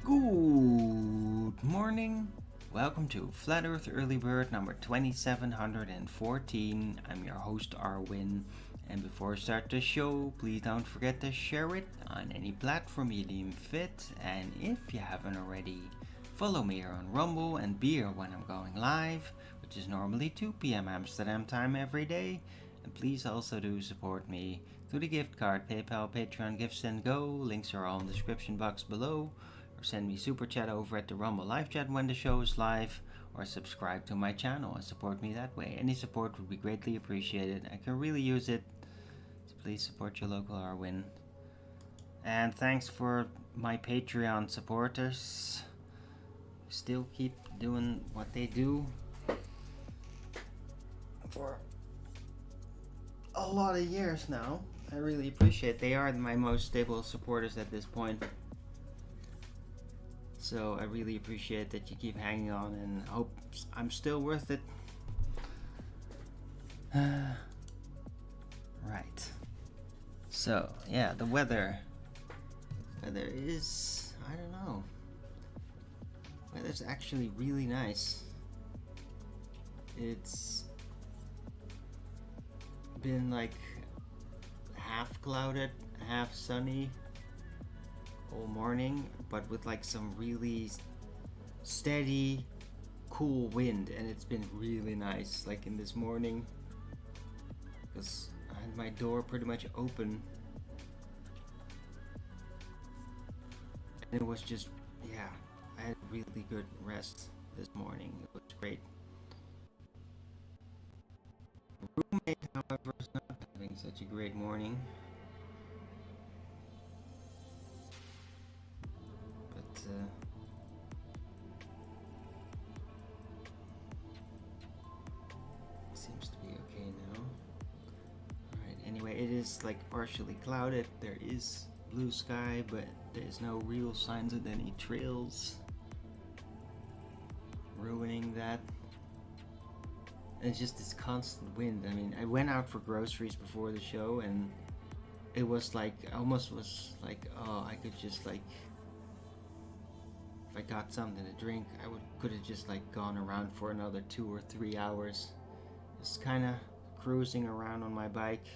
Good morning. Welcome to Flat Earth Early Bird number 2714. I'm your host Arwin. And before I start the show, please don't forget to share it on any platform you deem fit. And if you haven't already, follow me here on Rumble and be here when I'm going live, which is normally 2 p.m. Amsterdam time every day. And please also do support me through the gift card, PayPal, Patreon, Gifts and Go. Links are all in the description box below. Or send me super chat over at the Rumble live chat when the show is live. Or subscribe to my channel and support me that way. Any support would be greatly appreciated. I can really use it. So please support your local Arwin. And thanks for my Patreon supporters. Still keep doing what they do for a lot of years now. I really appreciate it. They are my most stable supporters at this point. So I really appreciate that you keep hanging on and hope I'm still worth it. Right. So, yeah, the weather. Weather is, I don't know. Weather's actually really nice. It's been like half clouded, half sunny all morning, but with like some really steady, cool wind, and it's been really nice. Like in this morning, because I had my door pretty much open, and it was just, yeah, I had really good rest this morning. It was great. Roommate, however, is not having such a great morning. But seems to be okay now. Alright, anyway, it is like partially clouded. There is blue sky, but there's no real signs of any trails ruining that. It's just this constant wind. I mean, I went out for groceries before the show, and it was like, almost was like, oh, I could just like, if I got something to drink, I could have just like gone around for another 2 or 3 hours, just kind of cruising around on my bike,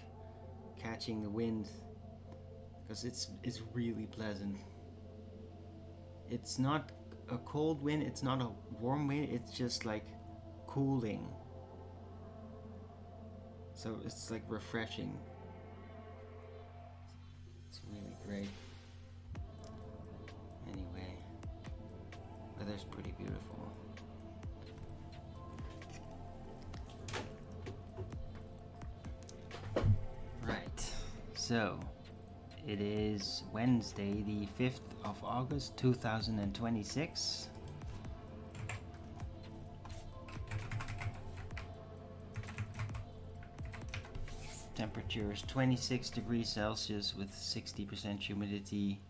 catching the wind, because it's really pleasant. It's not a cold wind, it's not a warm wind, it's just like cooling. So it's like refreshing. It's really great. Anyway, weather's pretty beautiful. Right, so it is Wednesday, the 5th of August, 2026. Temperature is 26 degrees Celsius with 60% humidity,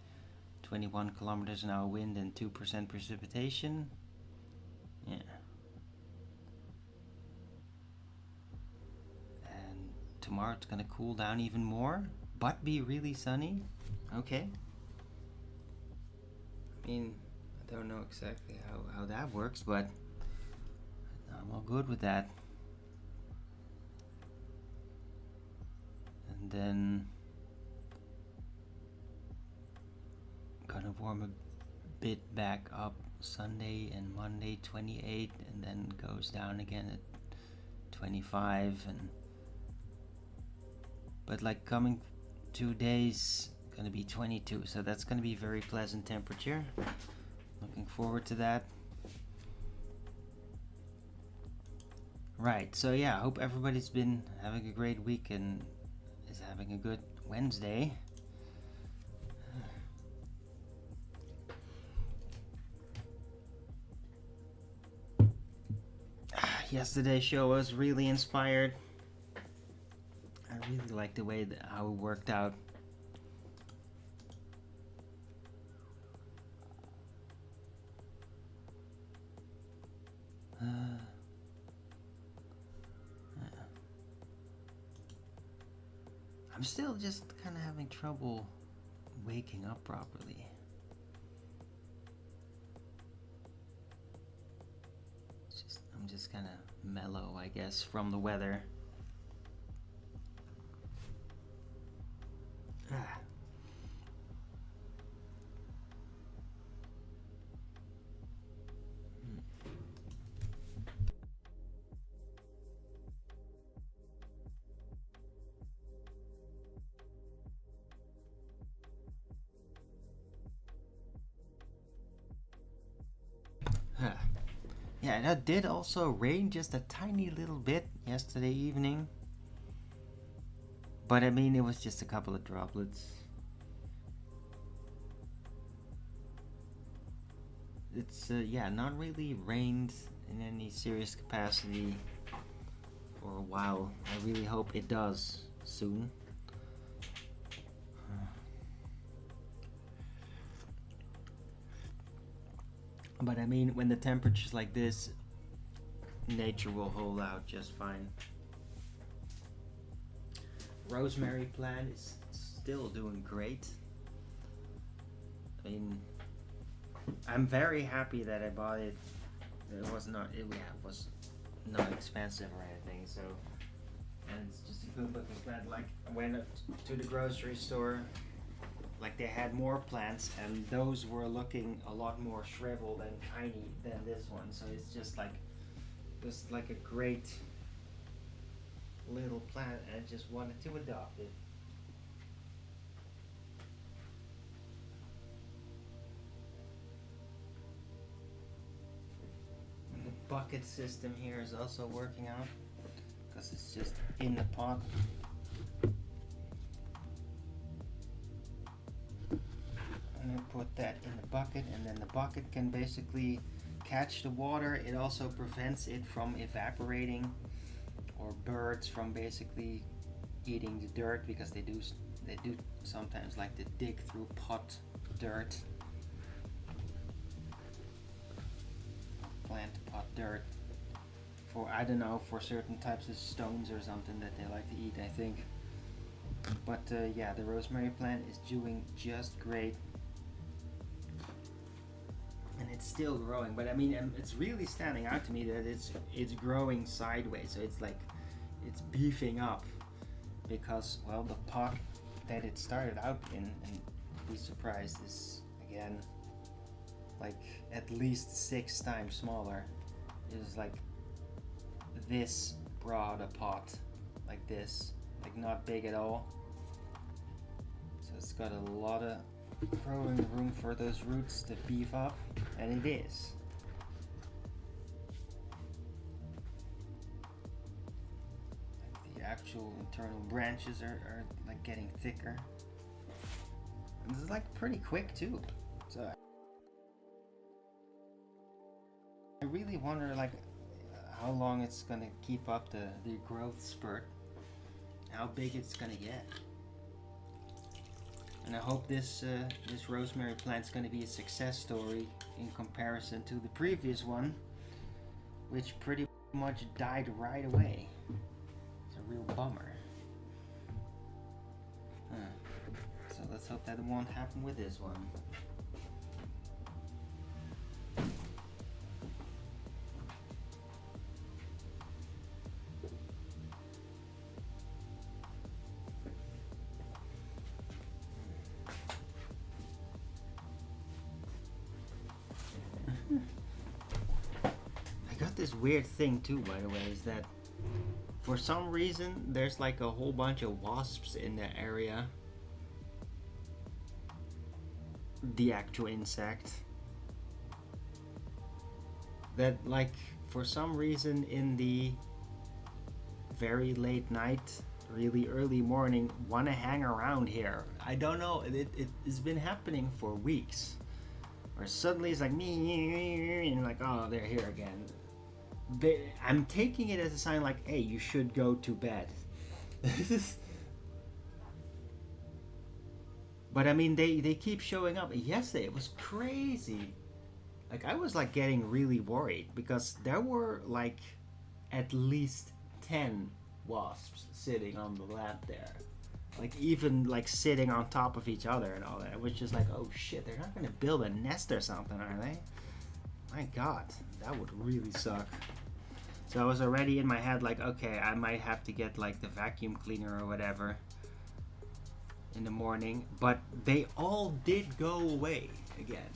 21 kilometers an hour wind, and 2% precipitation. Yeah. And tomorrow it's gonna cool down even more, but be really sunny. Okay. I mean, I don't know exactly how that works, but I'm all good with that. And then gonna warm a bit back up Sunday and Monday 28, and then goes down again at 25. And but like coming 2 days gonna be 22, so that's gonna be a very pleasant temperature. Looking forward to that. Right, so yeah, I hope everybody's been having a great week and is having a good Wednesday. Yesterday's show was really inspired. I really like the way how it worked out. I'm still just kind of having trouble waking up properly. I'm just kind of mellow, I guess, from the weather. Ah. Yeah, that did also rain just a tiny little bit yesterday evening. But I mean, it was just a couple of droplets. It's, yeah, not really rained in any serious capacity for a while. I really hope it does soon. But I mean, when the temperature's like this, nature will hold out just fine. Rosemary plant is still doing great. I mean, I'm very happy that I bought it. It was not expensive or anything. So, and it's just a good looking plant. Like I went to the grocery store. Like they had more plants, and those were looking a lot more shriveled and tiny than this one. So it's just like a great little plant, and I just wanted to adopt it. And the bucket system here is also working out because it's just in the pot. And put that in the bucket, and then the bucket can basically catch the water. It also prevents it from evaporating, or birds from basically eating the dirt, because they do sometimes like to dig through pot dirt, plant pot dirt, for I don't know, for certain types of stones or something that they like to eat, I think. But yeah, the rosemary plant is doing just great. And it's still growing, but I mean, it's really standing out to me that it's growing sideways. So it's like it's beefing up, because, well, the pot that it started out in, and be surprised, is again like at least 6 times smaller. It was like this broad a pot, like this, like not big at all. So it's got a lot of growing room for those roots to beef up, and it is. Like the actual internal branches are like getting thicker. And this is like pretty quick too. So I really wonder like how long it's gonna keep up the growth spurt, how big it's gonna get. And I hope this rosemary plant's going to be a success story in comparison to the previous one, which pretty much died right away. It's a real bummer. So let's hope that won't happen with this one. This weird thing too, by the way, is that for some reason there's like a whole bunch of wasps in the area. The actual insect that, like, for some reason in the very late night, really early morning, want to hang around here. I don't know, it's been happening for weeks, where suddenly it's like me, and like, oh, they're here again. I'm taking it as a sign like, hey, you should go to bed. But I mean, they keep showing up. Yesterday it was crazy. Like, I was like getting really worried, because there were like at least 10 wasps sitting on the lamp there. Like, even like sitting on top of each other and all that. It was just like, oh shit, they're not gonna build a nest or something, are they? My god, that would really suck. So I was already in my head like, okay, I might have to get like the vacuum cleaner or whatever in the morning. But they all did go away again.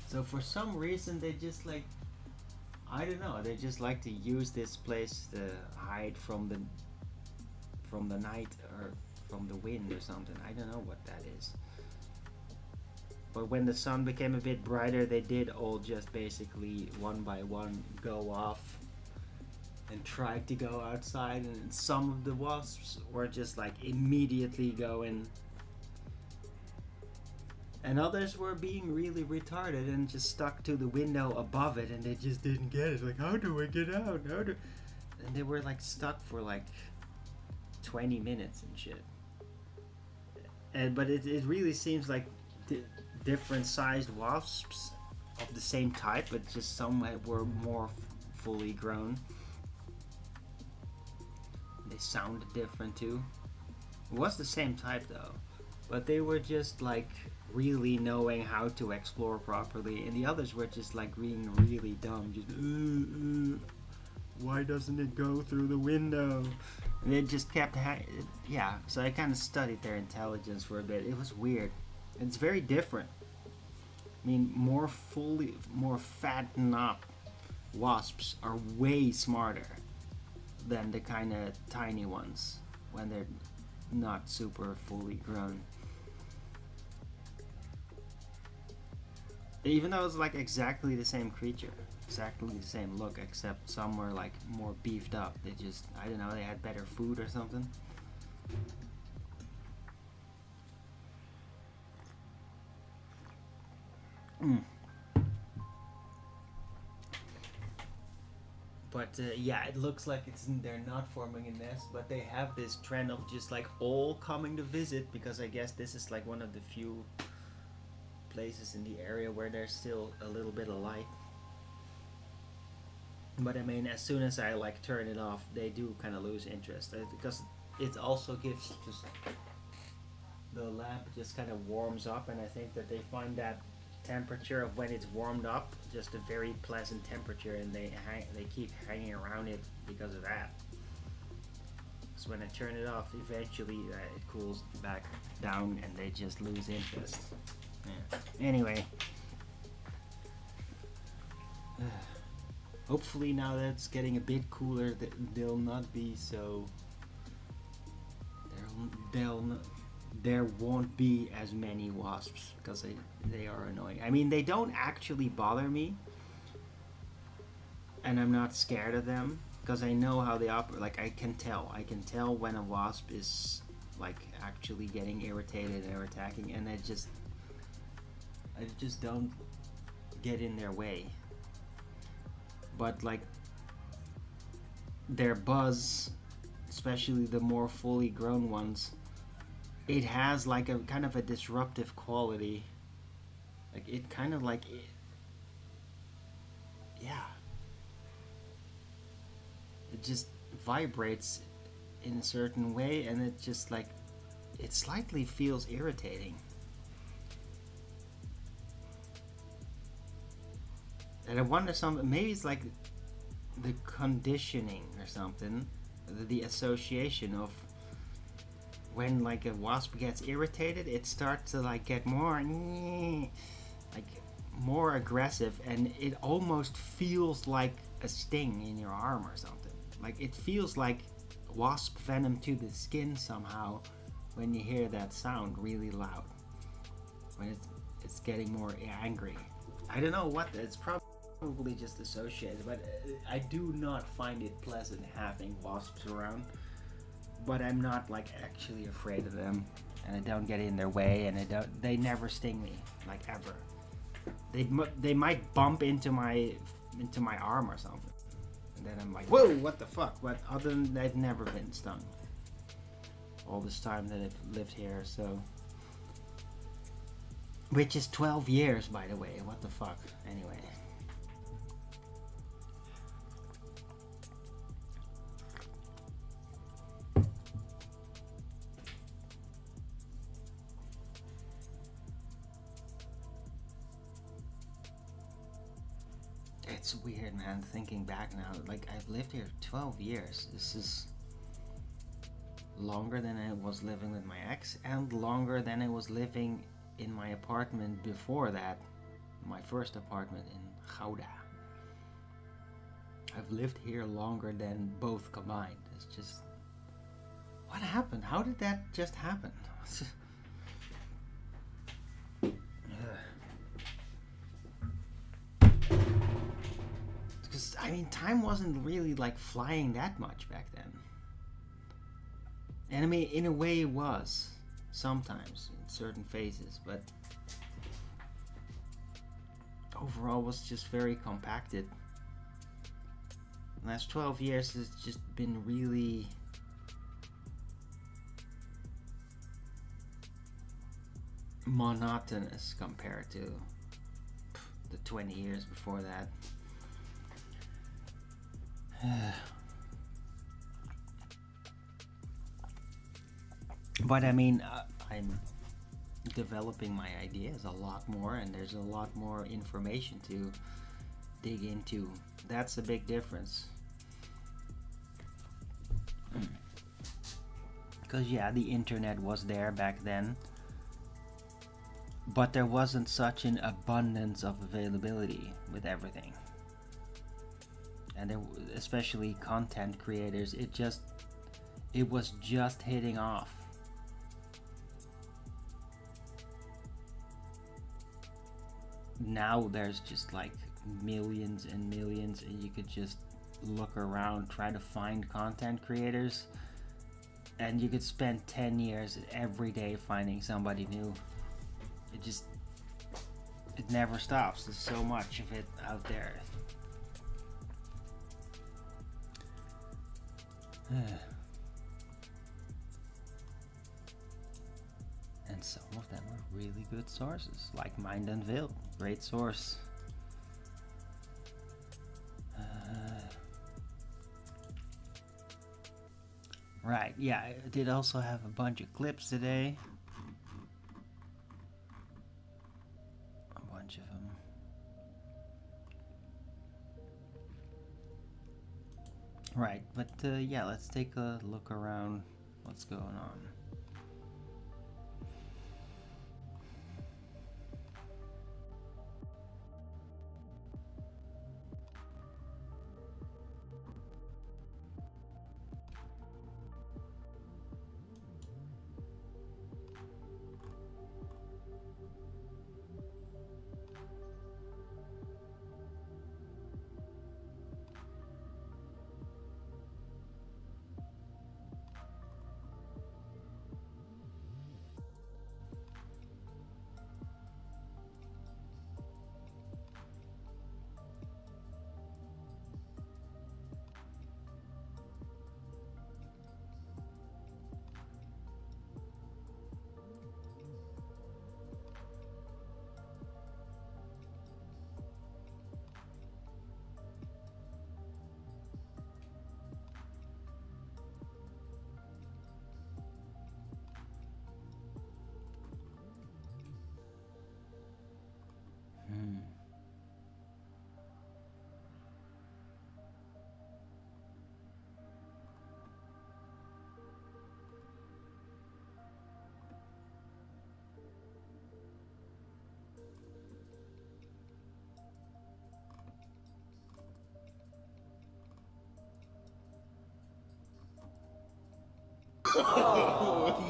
So for some reason they just like, I don't know, they just like to use this place to hide from the night or from the wind or something. I don't know what that is. But when the sun became a bit brighter, they did all just basically one by one go off and tried to go outside, and some of the wasps were just like immediately going, and others were being really retarded and just stuck to the window above it, and they just didn't get it. Like, how do I get out? And they were like stuck for like 20 minutes and shit. But it really seems like different sized wasps of the same type, but just some were more fully grown. They sounded different too. It was the same type though, but they were just like really knowing how to explore properly, and the others were just like being really dumb. Just why doesn't it go through the window? And it just kept yeah. So I kind of studied their intelligence for a bit. It was weird. It's very different. I mean, more fattened up wasps are way smarter than the kind of tiny ones when they're not super fully grown. Even though it's like exactly the same creature, exactly the same look, except some were like more beefed up. They just, I don't know, they had better food or something. But yeah, it looks like they're not forming a nest, but they have this trend of just like all coming to visit, because I guess this is like one of the few places in the area where there's still a little bit of light. But I mean, as soon as I like turn it off, they do kind of lose interest, because it also gives just the lamp just kind of warms up, and I think that they find that temperature of when it's warmed up just a very pleasant temperature, and they keep hanging around it because of that. So when I turn it off, eventually it cools back down and they just lose interest. Yeah. Anyway, hopefully now that it's getting a bit cooler, they'll not be so, there won't be as many wasps, because they are annoying. I mean, they don't actually bother me, and I'm not scared of them, because I know how they operate. Like, I can tell when a wasp is like actually getting irritated or attacking, and I just don't get in their way. But like their buzz, especially the more fully grown ones, it has like a kind of a disruptive quality. Like it kind of like yeah, it just vibrates in a certain way, and it just like, it slightly feels irritating. And I wonder, maybe it's like the conditioning or something, the association of when like a wasp gets irritated, it starts to like get more aggressive, and it almost feels like a sting in your arm or something. Like it feels like wasp venom to the skin somehow when you hear that sound really loud, when it's getting more angry. I don't know what, it's probably just associated, but I do not find it pleasant having wasps around. But I'm not like actually afraid of them, and I don't get in their way, and they never sting me, like ever. They might bump into my arm or something, and then I'm like, whoa, what the fuck? But other than that, I've never been stung all this time that I've lived here. So, which is 12 years, by the way. What the fuck? Anyway. It's weird, man, thinking back now. Like, I've lived here 12 years. This is longer than I was living with my ex, and longer than I was living in my apartment before that, my first apartment in Gouda. I've lived here longer than both combined. It's just, what happened? How did that just happen? Because, I mean, time wasn't really like flying that much back then. And I mean, in a way it was, sometimes, in certain phases, but overall was just very compacted. The last 12 years has just been really monotonous compared to the 20 years before that. But I mean, I'm developing my ideas a lot more, and there's a lot more information to dig into. That's the big difference. Because yeah, the internet was there back then, but there wasn't such an abundance of availability with everything. And there, especially content creators, it was just hitting off. Now there's just like millions and millions, and you could just look around, try to find content creators, and you could spend 10 years every day finding somebody new. It never stops. There's so much of it out there. And some of them are really good sources, like Mind Unveiled, great source. Right, yeah, I did also have a bunch of clips today. A bunch of them. Right, but yeah, let's take a look around what's going on.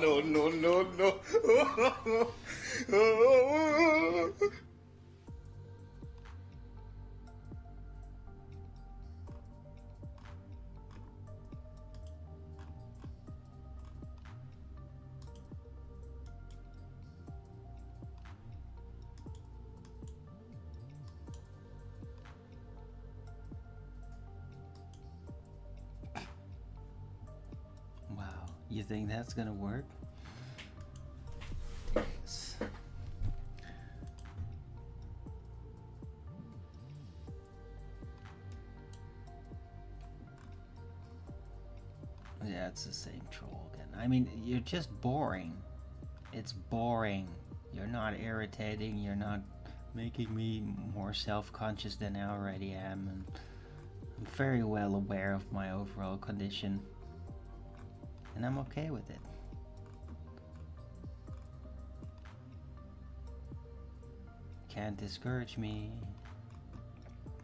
No, no, no, no. Wow, you think that's gonna work? Yes. Yeah, it's the same troll again. I mean, you're just boring. It's boring. You're not irritating, you're not making me more self-conscious than I already am, and I'm very well aware of my overall condition, and I'm okay with it. Can't discourage me.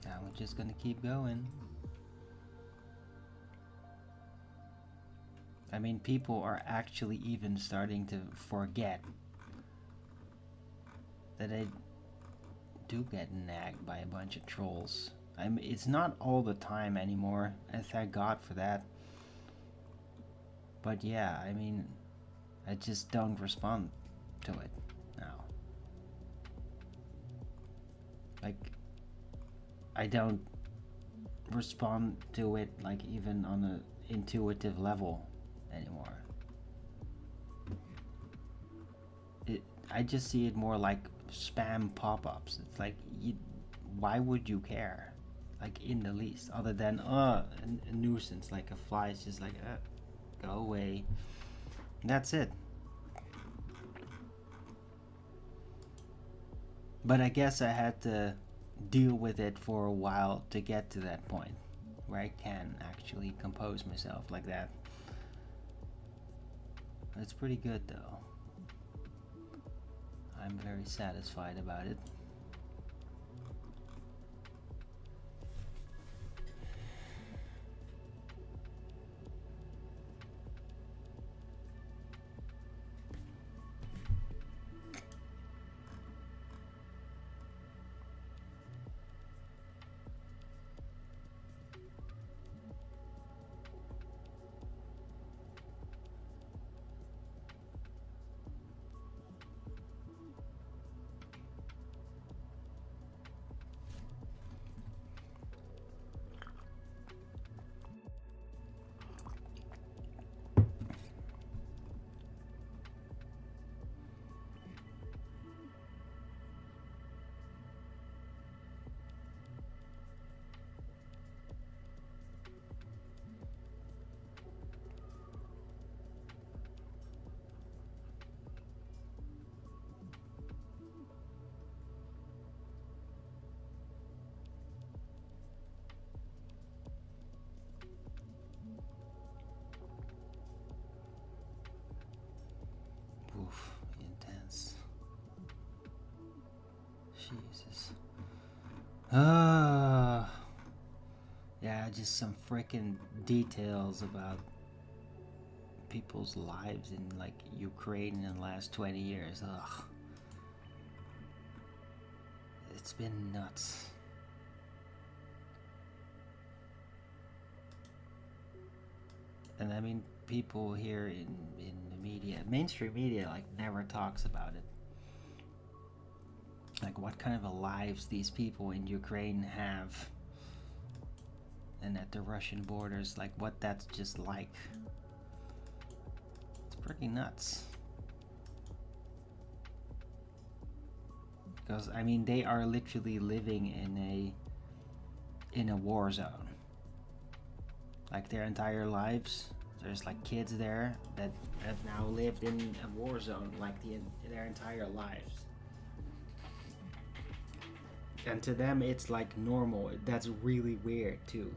I'm just gonna keep going. I mean, people are actually even starting to forget that I do get nagged by a bunch of trolls. I mean, it's not all the time anymore, and thank God for that. But yeah, I mean, I just don't respond to it now. Like, I don't respond to it like even on an intuitive level anymore. I just see it more like spam pop-ups. It's like, why would you care? Like, in the least, other than a nuisance, like a fly is just like, go away. That's it. But I guess I had to deal with it for a while to get to that point where I can actually compose myself like that. It's pretty good though. I'm very satisfied about it. Oof, intense. Jesus. Yeah, just some freaking details about people's lives in like Ukraine in the last 20 years. Ugh. It's been nuts. And I mean, people here in the media, mainstream media, like never talks about it. Like what kind of lives these people in Ukraine have, and at the Russian borders, like what that's just like. It's pretty nuts. Because I mean, they are literally living in a war zone. Like their entire lives. There's like kids there that have now lived in a war zone like their entire lives. And to them it's like normal. That's really weird too.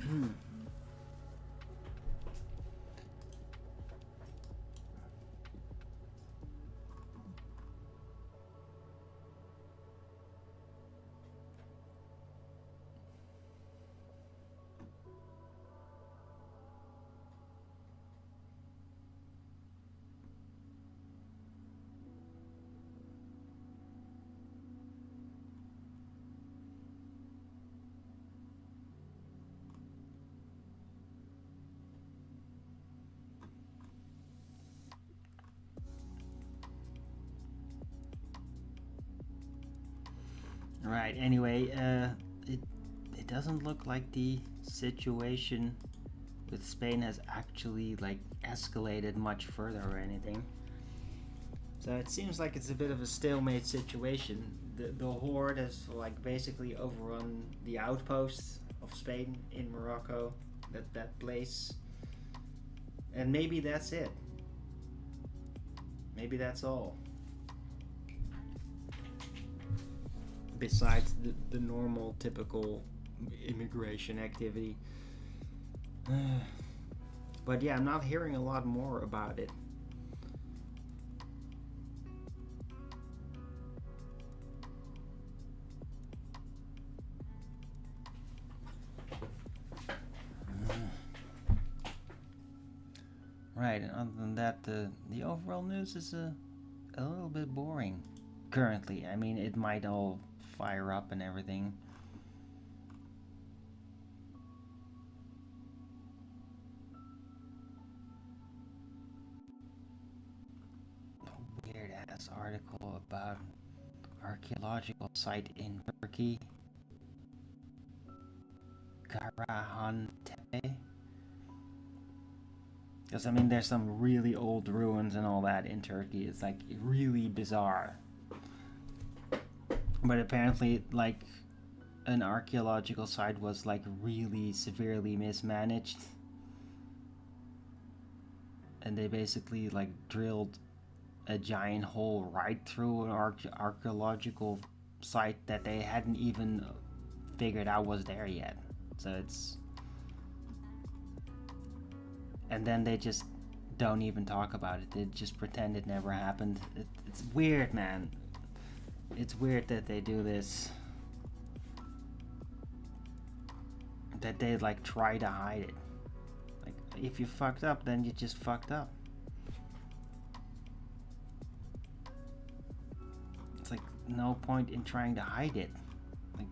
Anyway. Right, anyway, it doesn't look like the situation with Spain has actually like escalated much further or anything. So it seems like it's a bit of a stalemate situation. The horde has like basically overrun the outposts of Spain in Morocco, that place. And maybe that's it. Maybe that's all. besides the normal typical immigration activity. But yeah, I'm not hearing a lot more about it. Right, and other than that, the overall news is a little bit boring currently. I mean, it might all fire up and everything. Weird ass article about archaeological site in Turkey. Karahan Tepe. Because, I mean, there's some really old ruins and all that in Turkey. It's, like, really bizarre. But apparently, like, an archaeological site was, like, really severely mismanaged. And they basically, like, drilled a giant hole right through an archaeological site that they hadn't even figured out was there yet. So it's... And then they just don't even talk about it. They just pretend it never happened. It's weird, man. It's weird that they do this. That they, like, try to hide it. Like, if you fucked up, then you just fucked up. It's like no point in trying to hide it. Like,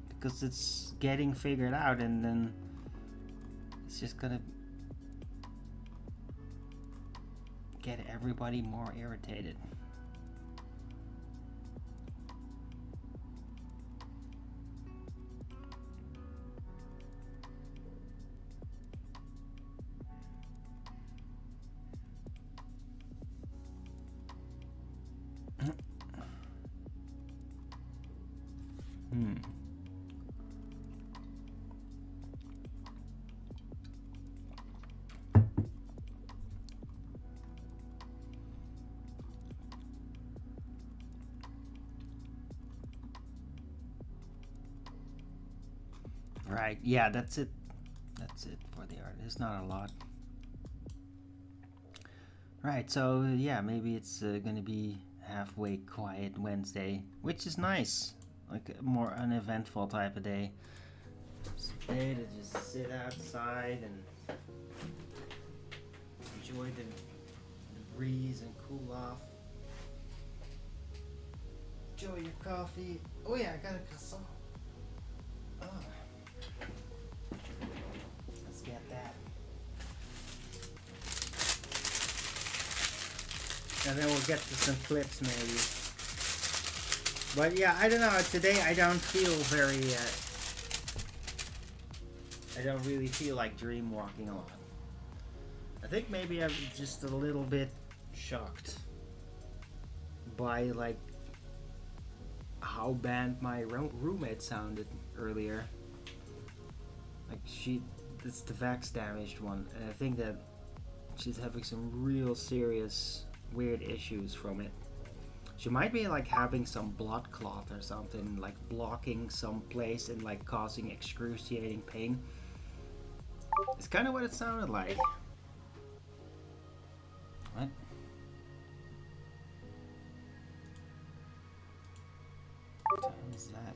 because it's getting figured out, and then it's just gonna get everybody more irritated. Right, yeah, that's it. That's it for the art. It's not a lot. Right, so yeah, maybe it's gonna be halfway quiet Wednesday, which is nice. Like a more uneventful type of day. It's a day to just sit outside and enjoy the breeze and cool off. Enjoy your coffee. Oh yeah, I got a croissant. Oh. Let's get that. And then we'll get to some clips maybe. But yeah, I don't know. Today I don't feel very... I don't really feel like dream walking a lot. I think maybe I'm just a little bit shocked by like how bad my roommate sounded earlier. Like it's the Vax damaged one, and I think that she's having some real serious weird issues from it. She might be like having some blood clot or something, like blocking some place and like causing excruciating pain. It's kind of what it sounded like. What? What the hell is that?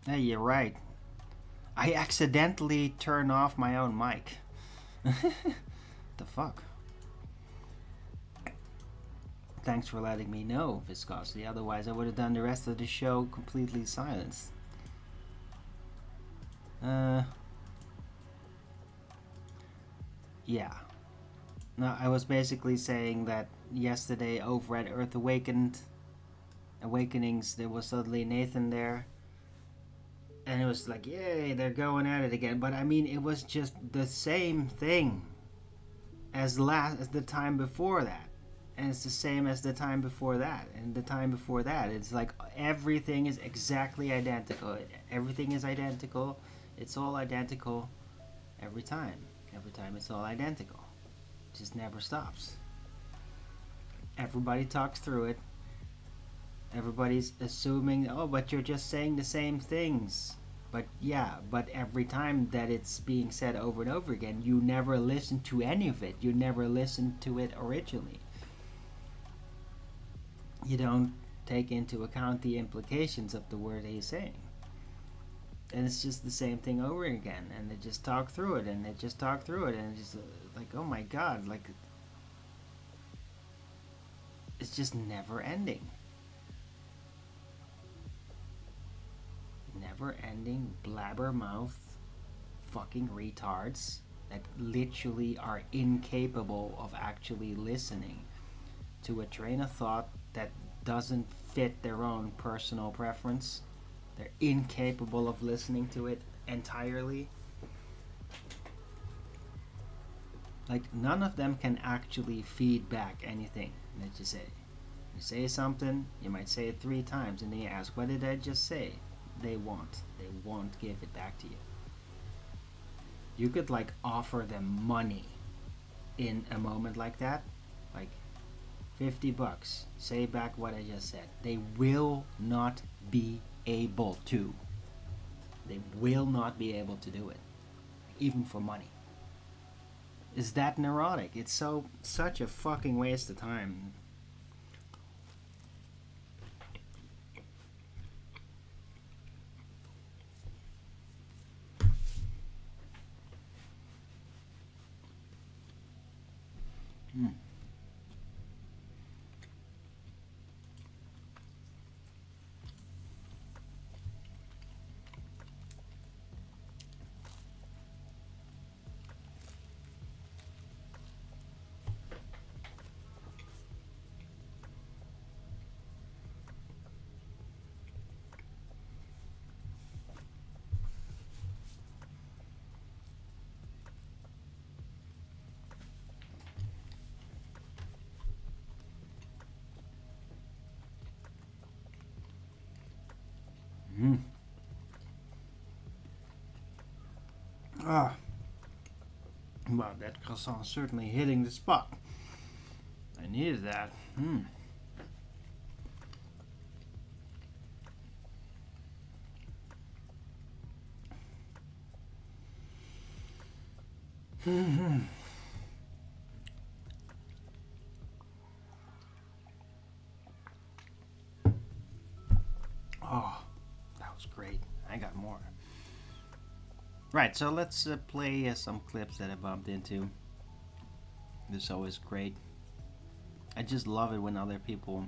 Hey, you're right. I accidentally turned off my own mic. The fuck? Thanks for letting me know, Viscosity. Otherwise, I would have done the rest of the show completely silenced. Yeah. No, I was basically saying that yesterday over at Earth Awakenings, there was suddenly Nathan there. And it was like, yay, they're going at it again. But I mean, it was just the same thing as the time before that. And it's the same as the time before that. And the time before that. It's like everything is exactly identical. Everything is identical. It's all identical every time. Every time it's all identical. It just never stops. Everybody talks through it. Everybody's assuming, oh, but you're just saying the same things. But yeah, but every time that it's being said over and over again, you never listen to any of it. You never listen to it originally. You don't take into account the implications of the word he's saying. And it's just the same thing over again. And they just talk through it, and they just talk through it, and it's just like, oh my god, like, it's just never ending. Never-ending blabbermouth fucking retards that literally are incapable of actually listening to a train of thought that doesn't fit their own personal preference. They're incapable of listening to it entirely. Like, none of them can actually feed back anything that you say. You say something, you might say it 3 times, and then you ask, what did I just say? They won't give it back to you. You could like offer them money in a moment like that, like $50, say back what I just said. They will not be able to. They will not be able to do it, even for money. Is that neurotic? It's such a fucking waste of time. Ah, well, that croissant certainly hitting the spot. I needed that. Oh, that was great. I got more. Right, so let's play some clips that I bumped into. This is always great. I just love it when other people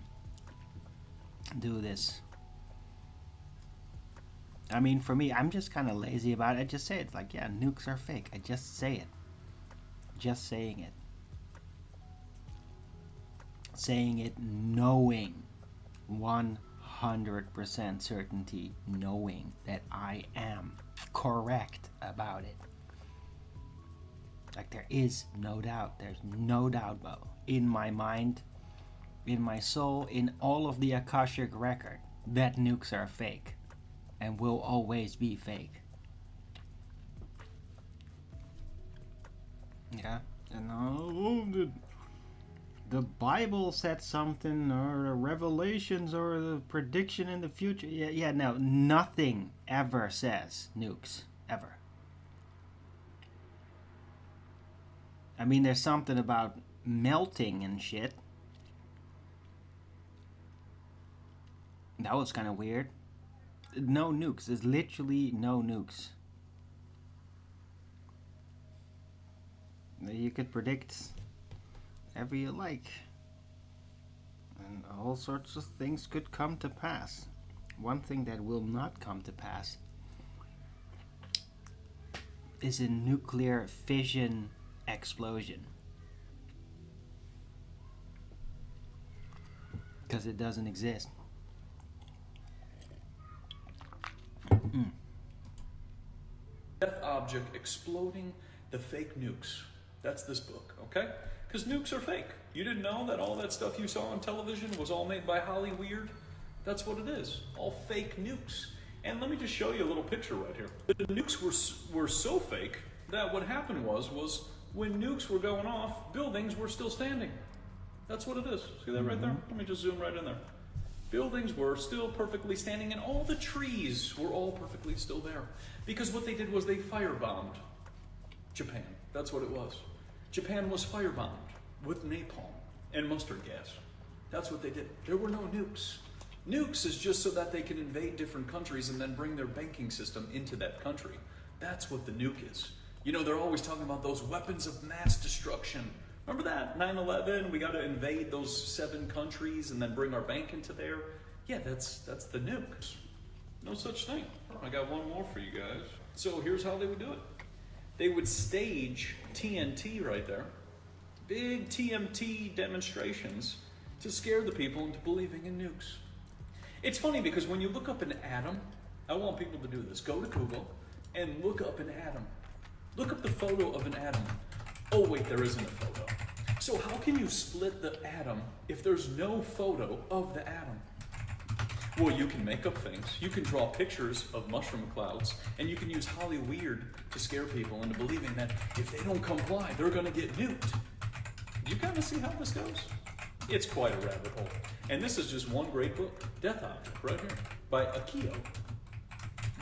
do this. I mean, for me, I'm just kind of lazy about it. I just say it. Like, yeah, nukes are fake. I just say it. Just saying it. Saying it knowing 100% certainty, knowing that I am correct about it. Like, there is no doubt. There's no doubt about it. In my mind, in my soul, in all of the Akashic record, that nukes are fake and will always be fake. Yeah, and the Bible said something, or the revelations, or the prediction in the future. Yeah, no, nothing ever says nukes, ever. I mean, there's something about melting and shit. That was kind of weird. No nukes. There's literally no nukes. You could predict whatever you like. And all sorts of things could come to pass. One thing that will not come to pass is a nuclear fission explosion. Because it doesn't exist. Death object exploding, the fake nukes. That's this book, okay? Because nukes are fake. You didn't know that all that stuff you saw on television was all made by Hollyweird? That's what it is. All fake nukes. And let me just show you a little picture right here. The nukes were so fake that what happened was when nukes were going off, buildings were still standing. That's what it is. See that right there? Let me just zoom right in there. Buildings were still perfectly standing, and all the trees were all perfectly still there. Because what they did was they firebombed Japan. That's what it was. Japan was firebombed with napalm and mustard gas. That's what they did. There were no nukes. Nukes is just so that they can invade different countries and then bring their banking system into that country. That's what the nuke is. You know, they're always talking about those weapons of mass destruction. Remember that? 9/11, we got to invade those 7 countries and then bring our bank into there. Yeah, that's the nukes. No such thing. I got one more for you guys. So here's how they would do it. They would stage TNT right there. Big TMT demonstrations to scare the people into believing in nukes. It's funny because when you look up an atom, I want people to do this. Go to Google and look up an atom. Look up the photo of an atom. Oh wait, there isn't a photo. So how can you split the atom if there's no photo of the atom? Well, you can make up things. You can draw pictures of mushroom clouds, and you can use Hollyweird to scare people into believing that if they don't comply, they're gonna get nuked. You kind of see how this goes? It's quite a rabbit hole. And this is just one great book, Death Object, right here, by Akio.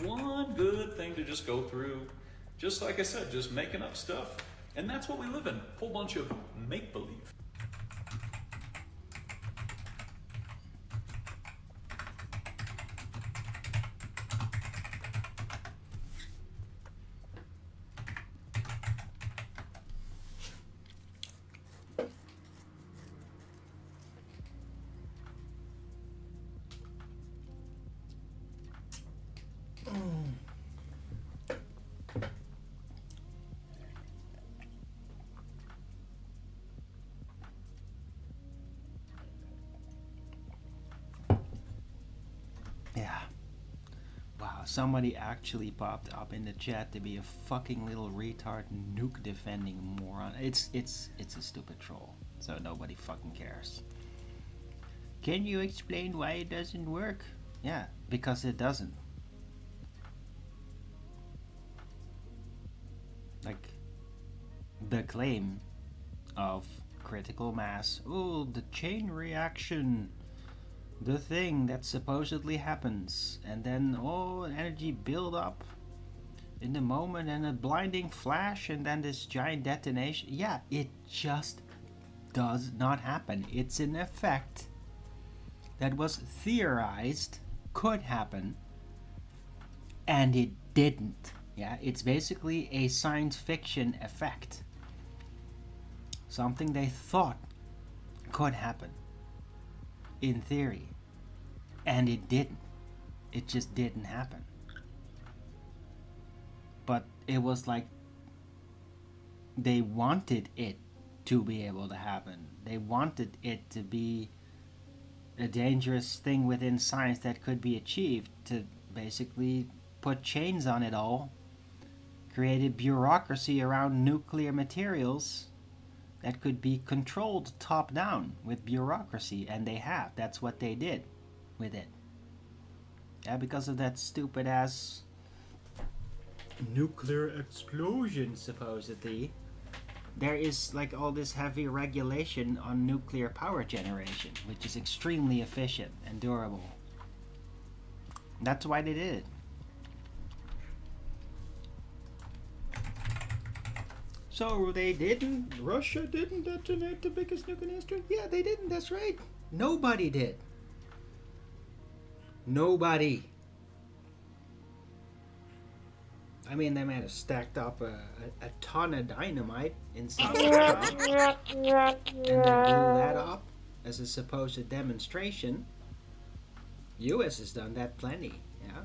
One good thing to just go through, just like I said, just making up stuff. And that's what we live in, a whole bunch of make-believe. Yeah. Wow, somebody actually popped up in the chat to be a fucking little retard nuke defending moron. It's a stupid troll, so nobody fucking cares. Can you explain why it doesn't work? Yeah, because it doesn't. Like, the claim of critical mass, oh, the chain reaction, the thing that supposedly happens, and then energy build up in the moment and a blinding flash and then this giant detonation. Yeah, it just does not happen. It's an effect that was theorized could happen, and it didn't. Yeah, it's basically a science fiction effect. Something they thought could happen in theory, and it didn't. It just didn't happen. But it was like they wanted it to be able to happen. They wanted it to be a dangerous thing within science that could be achieved, to basically put chains on it all, created bureaucracy around nuclear materials that could be controlled top down with bureaucracy, and they have. That's what they did with it. Yeah, because of that stupid ass nuclear explosion, supposedly, there is like all this heavy regulation on nuclear power generation, which is extremely efficient and durable. That's why they did it. So they didn't, Russia didn't detonate the biggest nuke in history? Yeah, they didn't, that's right. Nobody did. Nobody. I mean, they might have stacked up a ton of dynamite inside the bomb, and they blew that up as a supposed demonstration. US has done that plenty, yeah.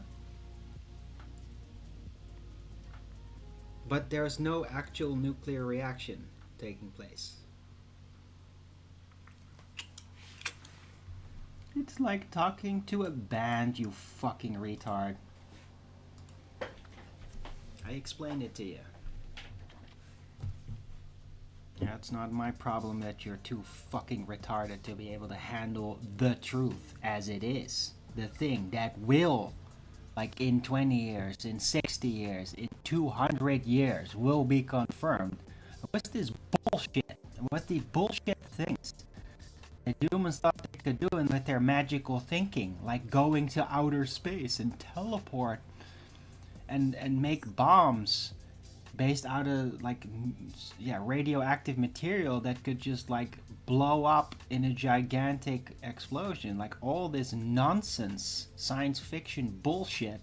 But there's no actual nuclear reaction taking place. It's like talking to a band, you fucking retard. I explained it to you. Yeah, it's not my problem that you're too fucking retarded to be able to handle the truth as it is. The thing that will, like in 20 years, in 60 years, in 200 years, will be confirmed. What's this bullshit? What's the bullshit things that humans thought they could do with their magical thinking? Like going to outer space and teleport and make bombs based out of like radioactive material that could just like blow up in a gigantic explosion. Like all this nonsense science fiction bullshit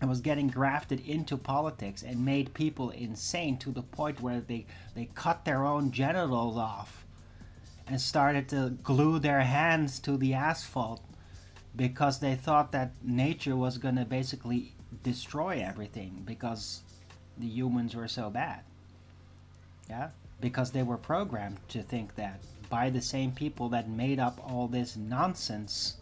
and was getting grafted into politics and made people insane to the point where they cut their own genitals off and started to glue their hands to the asphalt because they thought that nature was gonna basically destroy everything because the humans were so bad. Yeah? Because they were programmed to think that by the same people that made up all this nonsense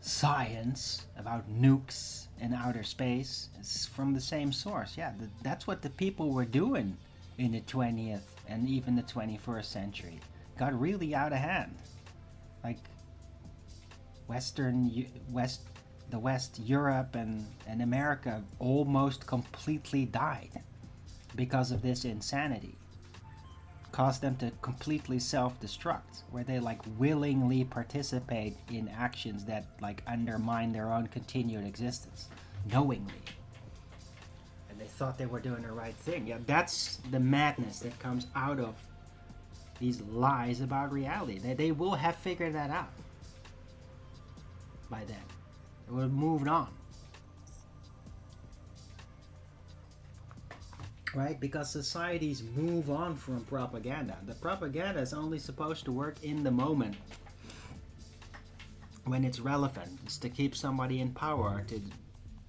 science about nukes and outer space. It's from the same source. Yeah, that's what the people were doing in the 20th and even the 21st century. Got really out of hand. Like West Europe and America almost completely died because of this insanity. Caused them to completely self-destruct, where they like willingly participate in actions that like undermine their own continued existence, knowingly. And they thought they were doing the right thing. Yeah, that's the madness that comes out of these lies about reality. They will have figured that out by then. It would have moved on. Right? Because societies move on from propaganda. The propaganda is only supposed to work in the moment when it's relevant. It's to keep somebody in power, to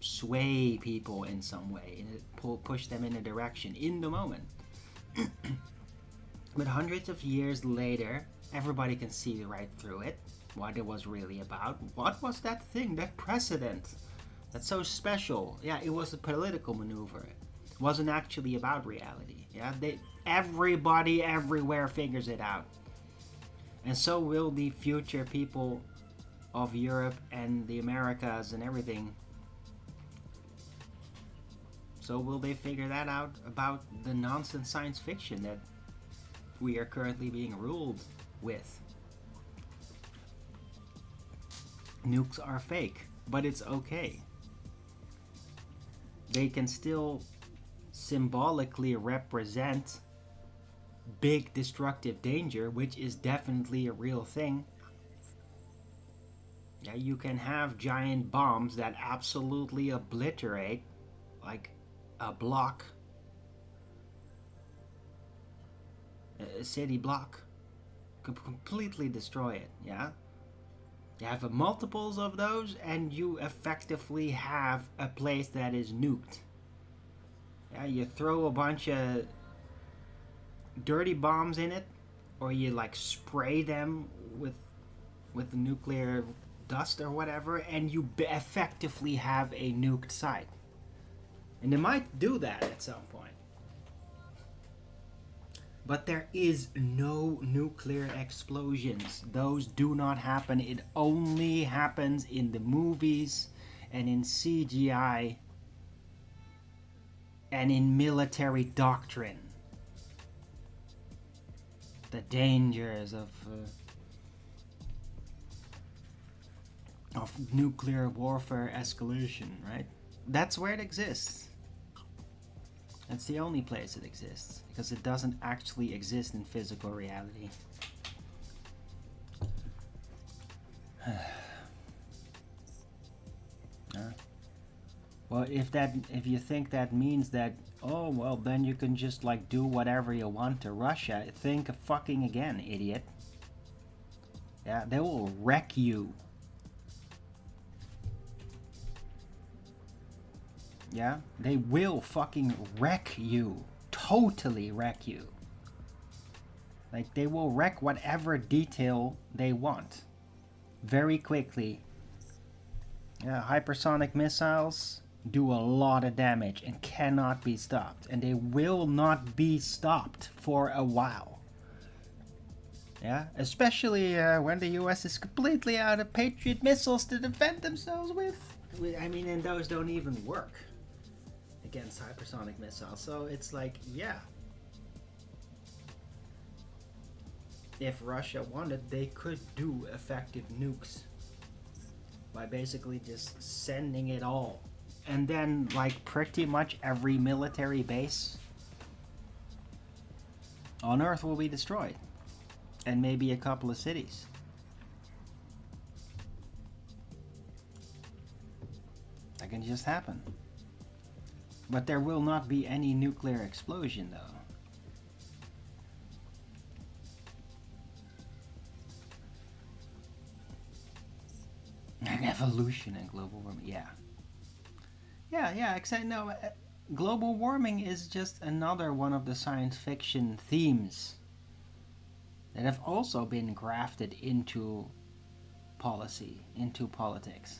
sway people in some way, and push them in a direction in the moment. But hundreds of years later, everybody can see right through it, what it was really about. What was that thing, that precedent that's so special? Yeah, it was a political maneuver. It wasn't actually about reality. Yeah, everybody everywhere figures it out. And so will the future people of Europe and the Americas and everything. So will they figure that out about the nonsense science fiction that we are currently being ruled with? Nukes are fake, but it's okay. They can still symbolically represent big destructive danger, which is definitely a real thing. Yeah, you can have giant bombs that absolutely obliterate like a block, a city block, completely destroy it. Yeah, you have multiples of those and you effectively have a place that is nuked. Yeah, you throw a bunch of dirty bombs in it, or you like spray them with nuclear dust or whatever, and you effectively have a nuked site. And they might do that at some point. But there is no nuclear explosions. Those do not happen. It only happens in the movies and in CGI and in military doctrine. The dangers of nuclear warfare escalation, right? That's where it exists. That's the only place it exists, because it doesn't actually exist in physical reality. Well, if you think that means that, oh well, then you can just like do whatever you want to Russia, think fucking again, idiot. Yeah, they will wreck you. Yeah, they will fucking wreck you. Totally wreck you. Like, they will wreck whatever detail they want. Very quickly. Yeah, hypersonic missiles do a lot of damage and cannot be stopped. And they will not be stopped for a while. Yeah, especially when the US is completely out of Patriot missiles to defend themselves with. I mean, and those don't even work against hypersonic missiles. So it's like, yeah. If Russia wanted, they could do effective nukes by basically just sending it all. And then, like, pretty much every military base on Earth will be destroyed. And maybe a couple of cities. That can just happen. But there will not be any nuclear explosion, though. An evolution in global warming, yeah. Yeah, except no, global warming is just another one of the science fiction themes that have also been grafted into policy, into politics,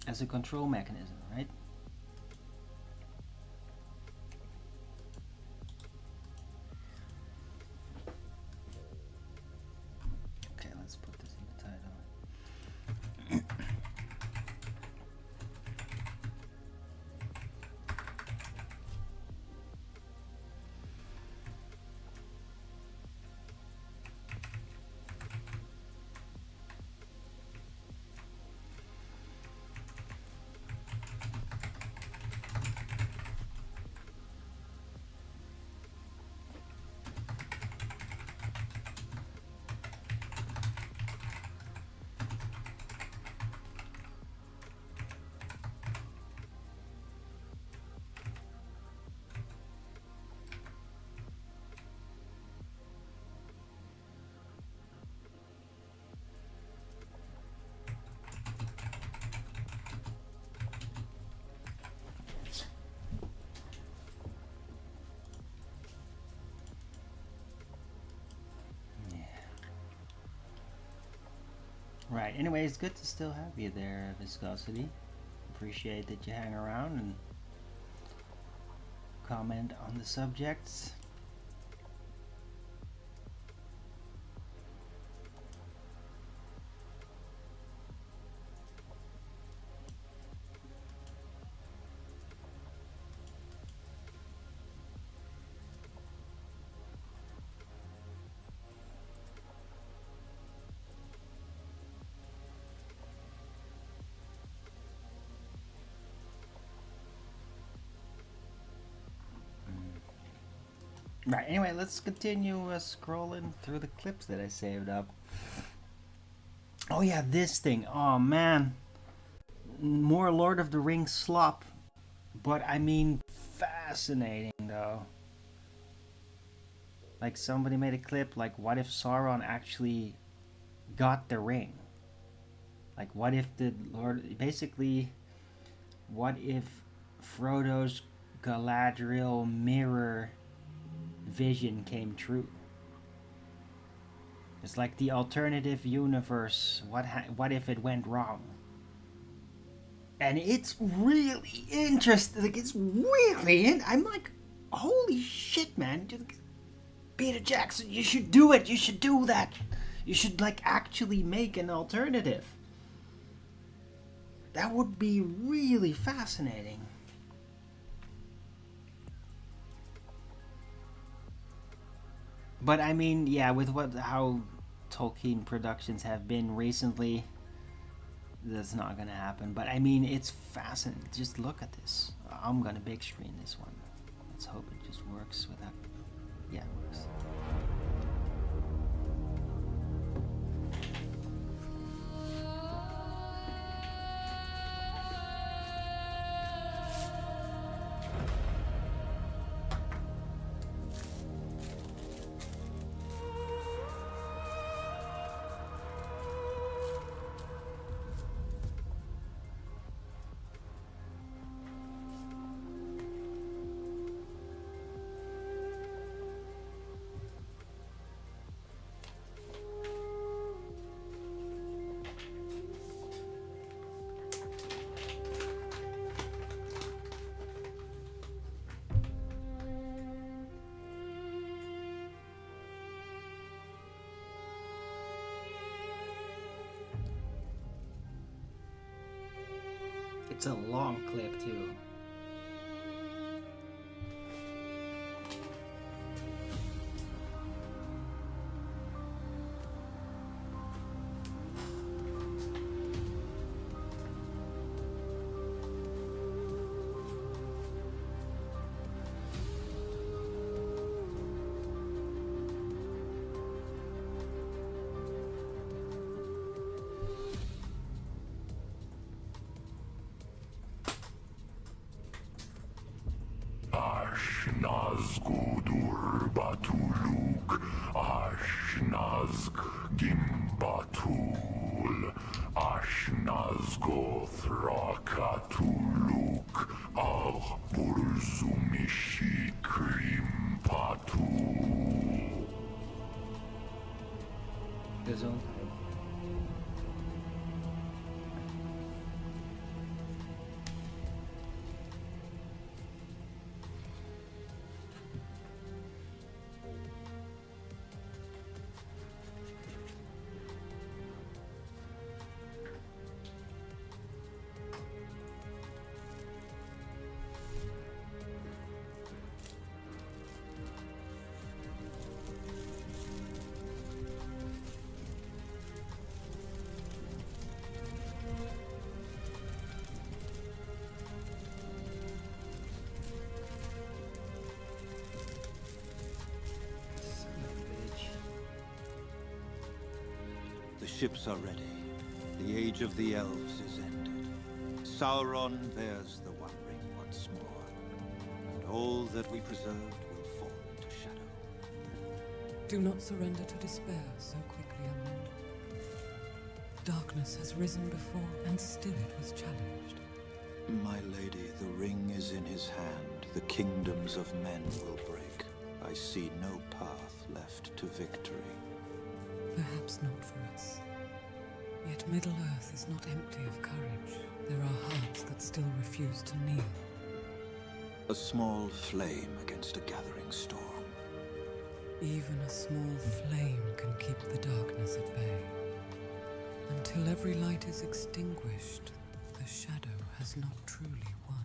as a control mechanism, right? Okay, let's put this in the title. Right, anyway, it's good to still have you there, Viscosity. Appreciate that you hang around and comment on the subjects. Right, anyway, let's continue scrolling through the clips that I saved up. Oh yeah, this thing. Oh man. More Lord of the Rings slop. But I mean, fascinating though. Like, somebody made a clip, like, what if Sauron actually got the ring? Like, what if the Lord... Basically, what if Frodo's Galadriel mirror vision came true? It's like the alternative universe. What if it went wrong? And it's really interesting. Like, it's really I'm like, holy shit, man. Peter Jackson, you should do it. You should do that. You should, like, actually make an alternative. That would be really fascinating. But I mean, yeah, with how Tolkien productions have been recently, that's not gonna happen. But I mean, it's fascinating. Just look at this. I'm gonna big screen this one. Let's hope it just works with that. Yeah, it works. It's a long clip too. Nazgudur Batuluk Ashnazg Gimbatul Ashnazgo Thrakatuluk Al Burzumishi Krimpatul. Gesundheit. The ships are ready. The age of the elves is ended. Sauron bears the One Ring once more, and all that we preserved will fall into shadow. Do not surrender to despair so quickly, Amund. Darkness has risen before, and still it was challenged. My lady, the ring is in his hand. The kingdoms of men will break. I see no path left to victory. Perhaps not for us. Yet Middle-earth is not empty of courage. There are hearts that still refuse to kneel. A small flame against a gathering storm. Even a small flame can keep the darkness at bay. Until every light is extinguished, the shadow has not truly won.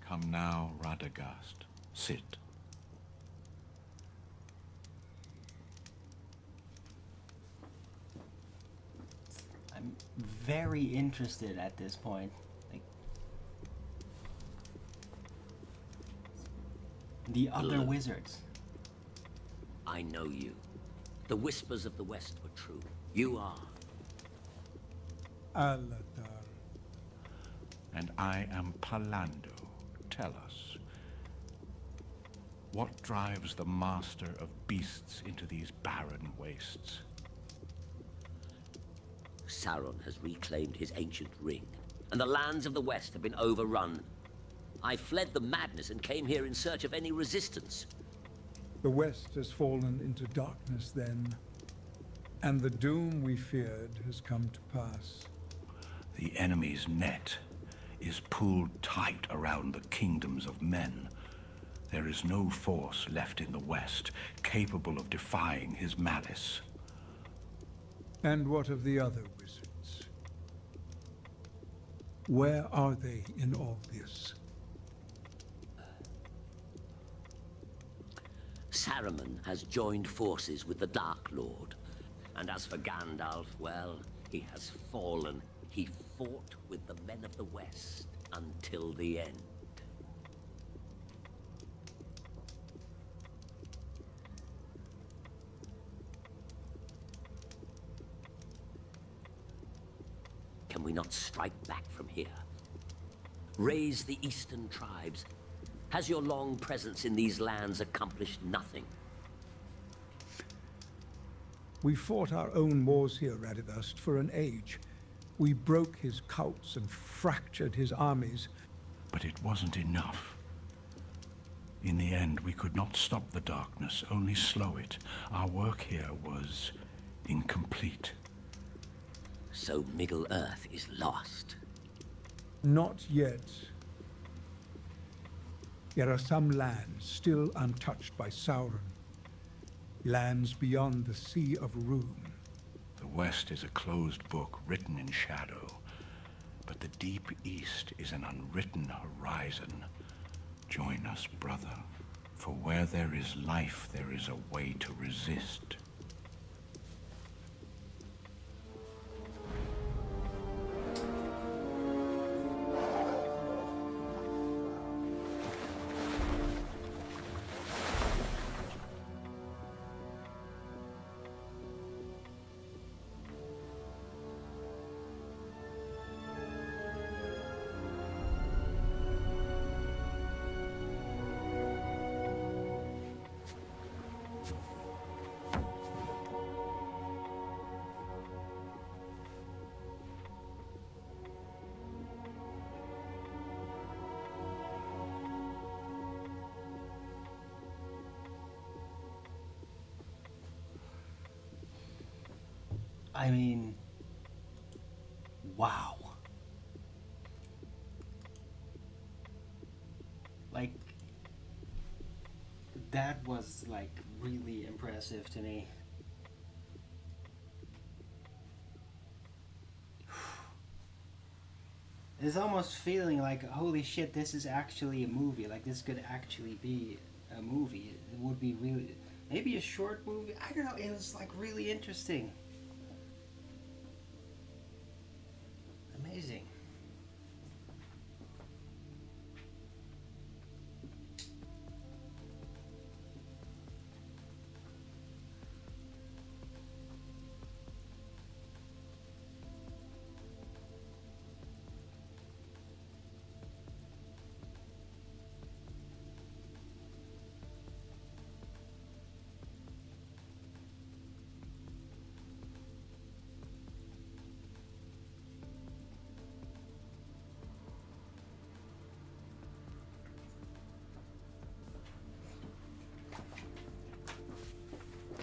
Come now, Radagast. Sit. I'm very interested at this point. Like, the other Look. wizards. I know you. The whispers of the West were true. You are. Aladar. And I am Palando, tell us. What drives the master of beasts into these barren wastes? Sauron has reclaimed his ancient ring, and the lands of the West have been overrun. I fled the madness and came here in search of any resistance. The West has fallen into darkness then, and the doom we feared has come to pass. The enemy's net is pulled tight around the kingdoms of men. There is no force left in the West capable of defying his malice. And what of the other wizards? Where are they in all this? Saruman has joined forces with the Dark Lord. And as for Gandalf, well, he has fallen. He fought with the men of the West until the end. Can we not strike back from here? Raise the eastern tribes. Has your long presence in these lands accomplished nothing? We fought our own wars here, Radagast, for an age. We broke his cults and fractured his armies. But it wasn't enough. In the end, we could not stop the darkness, only slow it. Our work here was incomplete. So Middle-earth is lost. Not yet. There are some lands still untouched by Sauron. Lands beyond the Sea of Rune. The West is a closed book written in shadow, but the deep East is an unwritten horizon. Join us, brother, for where there is life, there is a way to resist. I mean, wow. Like, that was like really impressive to me. It's almost feeling like, holy shit, this is actually a movie. Like, this could actually be a movie. It would be really, maybe a short movie. I don't know. It was like really interesting. Amazing.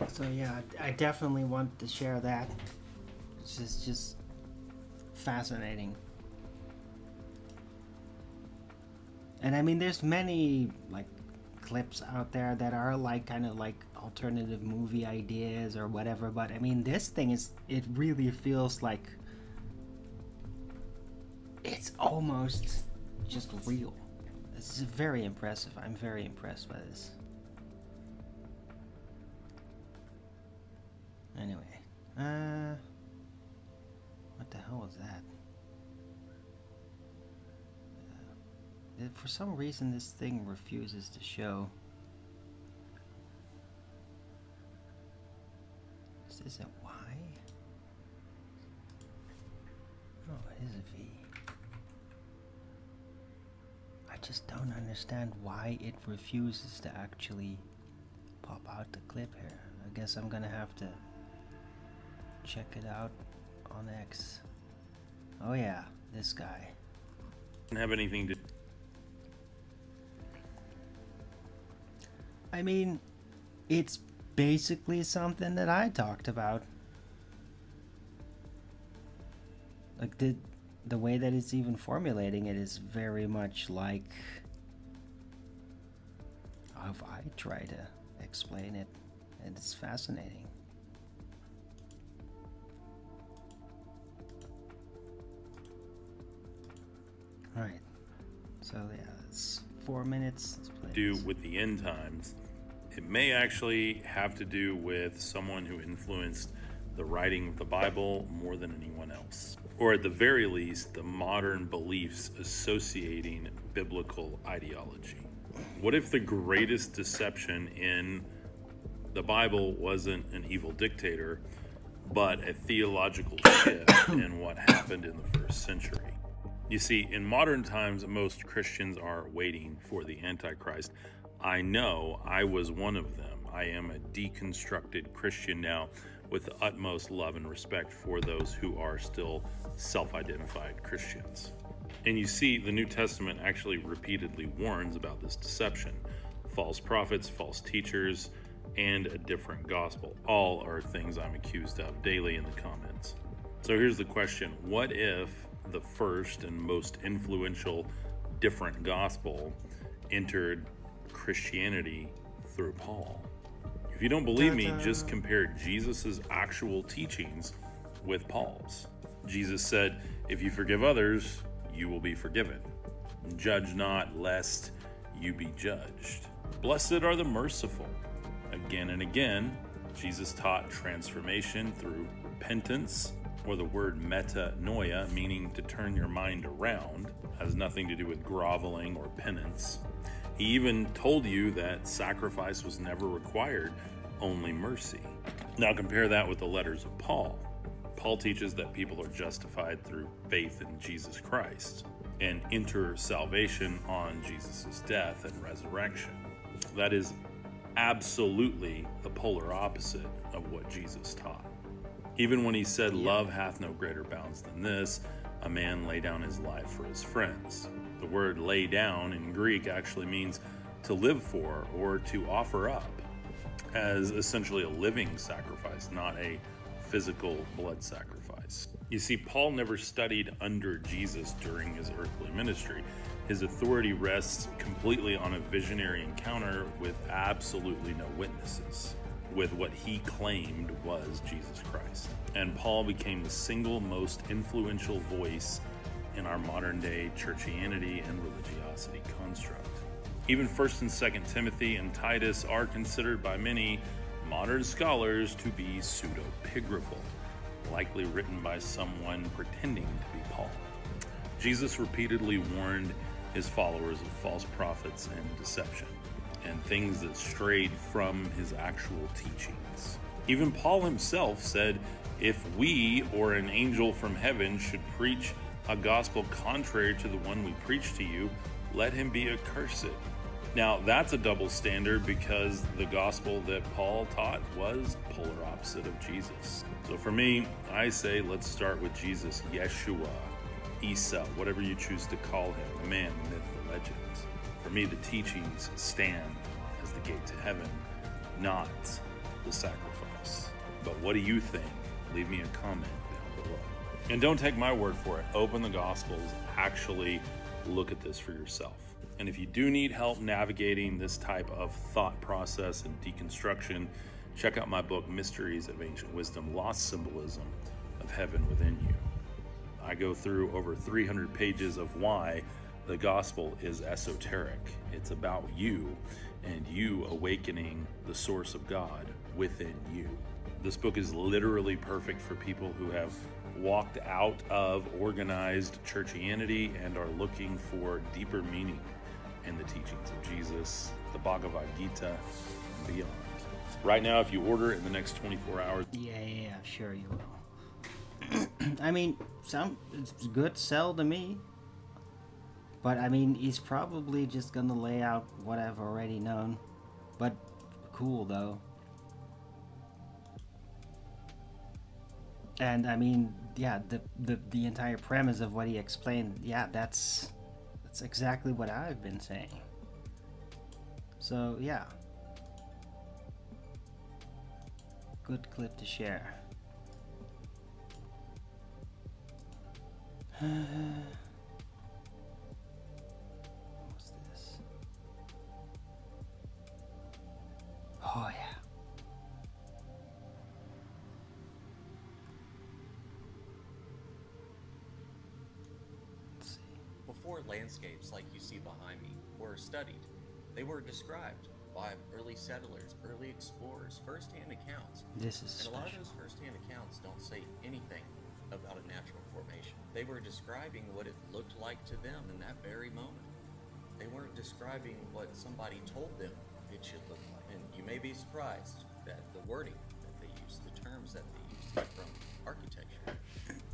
So yeah, I definitely want to share that. It's just fascinating. And I mean, there's many like clips out there that are like kind of like alternative movie ideas or whatever, but I mean, this thing it really feels like it's almost just real. This is very impressive. I'm very impressed by this. Anyway, what the hell was that? For some reason, this thing refuses to show. Is this a Y? Oh, it is a V. I just don't understand why it refuses to actually pop out the clip here. I guess I'm gonna have to check it out on X. Oh yeah, this guy. Doesn't have anything to... I mean, it's basically something that I talked about. Like the way that it's even formulating it is very much like how I try to explain it, and it's fascinating. Alright, so yeah, it's 4 minutes. Let's play do this. with the end times. It may actually have to do with someone who influenced the writing of the Bible more than anyone else. Or at the very least, the modern beliefs associating biblical ideology. What if the greatest deception in the Bible wasn't an evil dictator, but a theological shift in what happened in the first century? You see, in modern times, most Christians are waiting for the Antichrist. I know I was one of them. I am a deconstructed Christian now with the utmost love and respect for those who are still self-identified Christians. And you see, the New Testament actually repeatedly warns about this deception. False prophets, false teachers, and a different gospel. All are things I'm accused of daily in the comments. So here's the question. What if the first and most influential different gospel entered Christianity through Paul? If you don't believe me, just compare Jesus's actual teachings with Paul's. Jesus said, if you forgive others, you will be forgiven. Judge not, lest you be judged. Blessed are the merciful. Again and again, Jesus taught transformation through repentance, or the word metanoia, meaning to turn your mind around, has nothing to do with groveling or penance. He even told you that sacrifice was never required, only mercy. Now compare that with the letters of Paul. Paul teaches that people are justified through faith in Jesus Christ and enter salvation on Jesus' death and resurrection. That is absolutely the polar opposite of what Jesus taught. Even when he said, love hath no greater bounds than this, a man lay down his life for his friends. The word lay down in Greek actually means to live for or to offer up as essentially a living sacrifice, not a physical blood sacrifice. You see, Paul never studied under Jesus during his earthly ministry. His authority rests completely on a visionary encounter with absolutely no witnesses, with what he claimed was Jesus Christ. And Paul became the single most influential voice in our modern day churchianity and religiosity construct. Even 1st and 2nd Timothy and Titus are considered by many modern scholars to be pseudepigraphal, likely written by someone pretending to be Paul. Jesus repeatedly warned his followers of false prophets and deception, and things that strayed from his actual teachings. Even Paul himself said, if we or an angel from heaven should preach a gospel contrary to the one we preach to you, let him be accursed. Now, that's a double standard because the gospel that Paul taught was polar opposite of Jesus. So for me, I say let's start with Jesus, Yeshua, Isa, whatever you choose to call him, the man, the myth, the legend. For me, the teachings stand as the gate to heaven, not the sacrifice. But what do you think? Leave me a comment down below. And don't take my word for it. Open the Gospels, actually look at this for yourself. And if you do need help navigating this type of thought process and deconstruction, check out my book, Mysteries of Ancient Wisdom, Lost Symbolism of Heaven Within You. I go through over 300 pages of why the gospel is esoteric. It's about you and you awakening the source of God within you. This book is literally perfect for people who have walked out of organized churchianity and are looking for deeper meaning in the teachings of Jesus, the Bhagavad Gita, and beyond. Right now, if you order it in the next 24 hours... Yeah, sure you will. I mean, it's a good sell to me. But I mean, he's probably just gonna lay out what I've already known. But cool though. And I mean, yeah, the entire premise of what he explained, yeah, that's exactly what I've been saying. So yeah, good clip to share. What's this? Oh yeah. Before landscapes like you see behind me were studied, they were described by early settlers, early explorers, first-hand accounts. This is and a lot of special. those first-hand accounts don't say anything about a natural formation. They were describing what it looked like to them in that very moment. They weren't describing what somebody told them it should look like. And you may be surprised that the wording that they use, the terms that they use, are from architecture,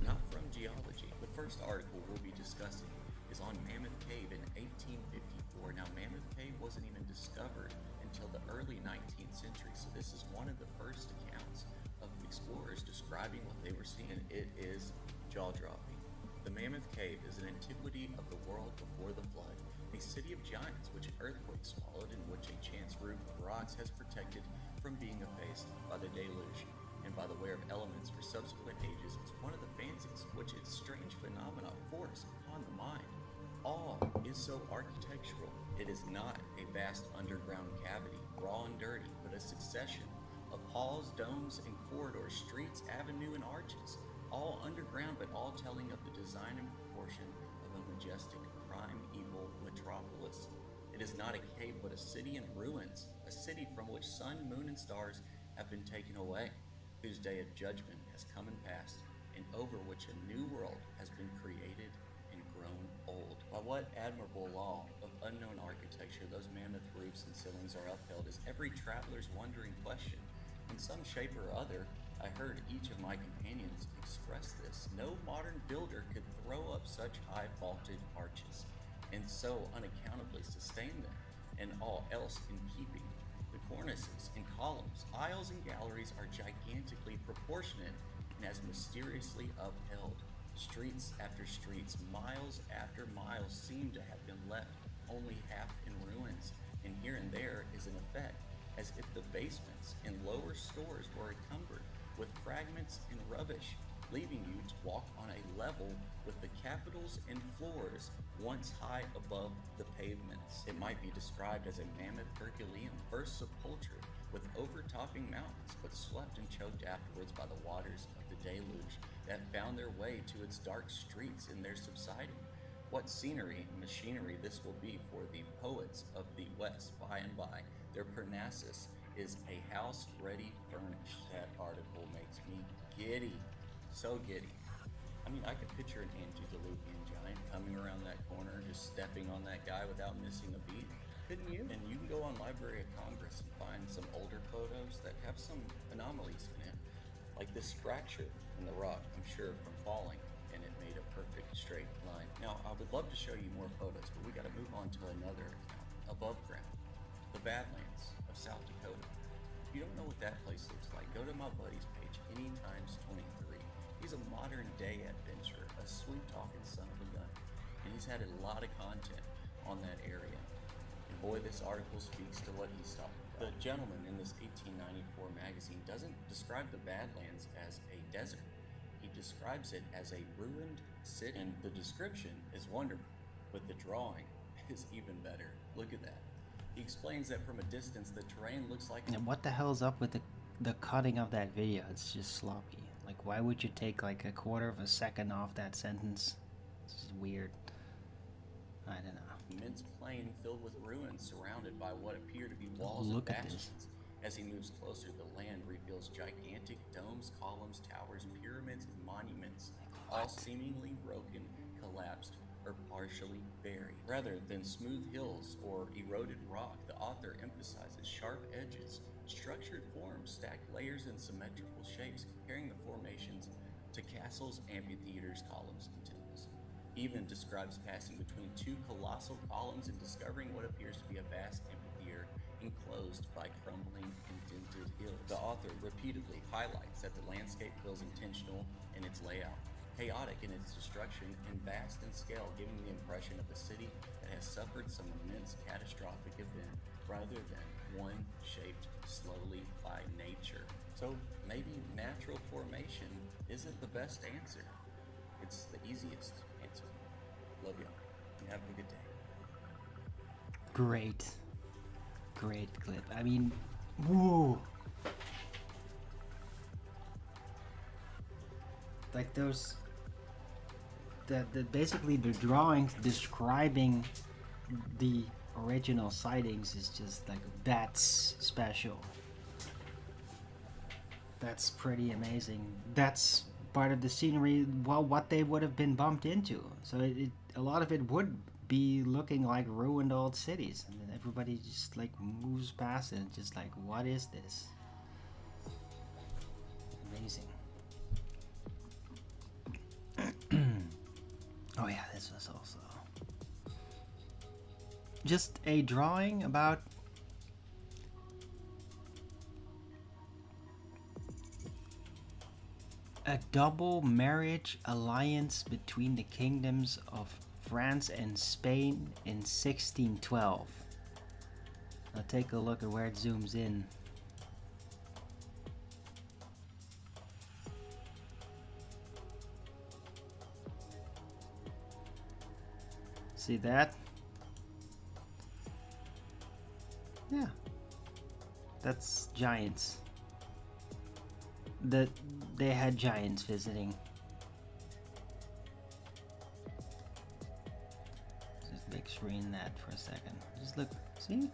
not from geology. The first article we'll be discussing is on Mammoth Cave in 1854. Now, Mammoth Cave wasn't even discovered until the early 19th century, so this is one of the first accounts of explorers describing what they were seeing. It is jaw-dropping. The Mammoth Cave is an antiquity of the world before the flood, a city of giants which an earthquake swallowed and which a chance roof of rocks has protected from being effaced by the deluge and by the wear of elements for subsequent ages. Is one of the fancies which its strange phenomena force upon the mind. All is so architectural. It is not a vast underground cavity, raw and dirty, but a succession of halls, domes, and corridors, streets, avenue, and arches, all underground, but all telling of the design and proportion of a majestic, primeval metropolis. It is not a cave, but a city in ruins, a city from which sun, moon, and stars have been taken away, whose day of judgment has come and passed, and over which a new world has been created and grown old. By what admirable law of unknown architecture those mammoth roofs and ceilings are upheld is every traveler's wondering question. In some shape or other, I heard each of my companions express this. No modern builder could throw up such high vaulted arches, and so unaccountably sustain them, and all else in keeping. The cornices and columns, aisles and galleries are gigantically proportionate and as mysteriously upheld. Streets after streets, miles after miles seem to have been left only half in ruins, and here and there is an effect as if the basements and lower stores were encumbered with fragments and rubbish, leaving you to walk on a level with the capitals and floors once high above the pavements. It might be described as a mammoth Herculean first sepulchre with overtopping mountains, but swept and choked afterwards by the waters of the deluge that found their way to its dark streets in their subsiding. What scenery and machinery this will be for the poets of the West by and by. Their Parnassus is a house ready furnished. That article makes me giddy, so giddy. I mean, I could picture an antediluvian giant coming around that corner, just stepping on that guy without missing a beat. Couldn't you? And you can go on Library of Congress and find some older photos that have some anomalies in it, like this fracture in the rock, I'm sure from falling, and it made a perfect straight line. Now, I would love to show you more photos, but we gotta move on to another account, above ground, the Badlands of South Dakota. If you don't know what that place looks like, go to my buddy's page, Anytimes23. He's a modern day adventurer, a sweet talking son of a gun, and he's had a lot of content on that area. And boy, this article speaks to what he's talking about. The gentleman in this 1894 magazine doesn't describe the Badlands as a desert. He describes it as a ruined city, and the description is wonderful, but the drawing is even better. Look at that. He explains that from a distance, the terrain looks like... And what the hell's up with the cutting of that video? It's just sloppy. Like, why would you take like a quarter of a second off that sentence? This is weird. I don't know. Immense plain filled with ruins surrounded by what appear to be walls and bastions. As he moves closer, the land reveals gigantic domes, columns, towers, pyramids, and monuments, all seemingly broken, collapsed, or partially buried. Rather than smooth hills or eroded rock, the author emphasizes sharp edges, structured forms, stacked layers, and symmetrical shapes, comparing the formations to castles, amphitheaters, columns, and temples. even describes passing between two colossal columns and discovering what appears to be a vast amphitheater enclosed by crumbling, indented hills. The author repeatedly highlights that the landscape feels intentional in its layout, chaotic in its destruction, and vast in scale, giving the impression of a city that has suffered some immense catastrophic event rather than one shaped slowly by nature. So maybe natural formation isn't the best answer. It's the easiest answer. Love y'all. And have a good day. Great. Great clip. I mean, whoa. Like those, basically the drawings describing the original sightings is just like, that's special. That's pretty amazing. That's part of the scenery, well, what they would have been bumped into. So a lot of it would be looking like ruined old cities, and then everybody just like moves past it, just like, what is this? Amazing. Oh yeah, this was also just a drawing about a double marriage alliance between the kingdoms of France and Spain in 1612. Now take a look at where it zooms in. See that? Yeah. That's giants. They had giants visiting. Just big screen that for a second. Just look, see?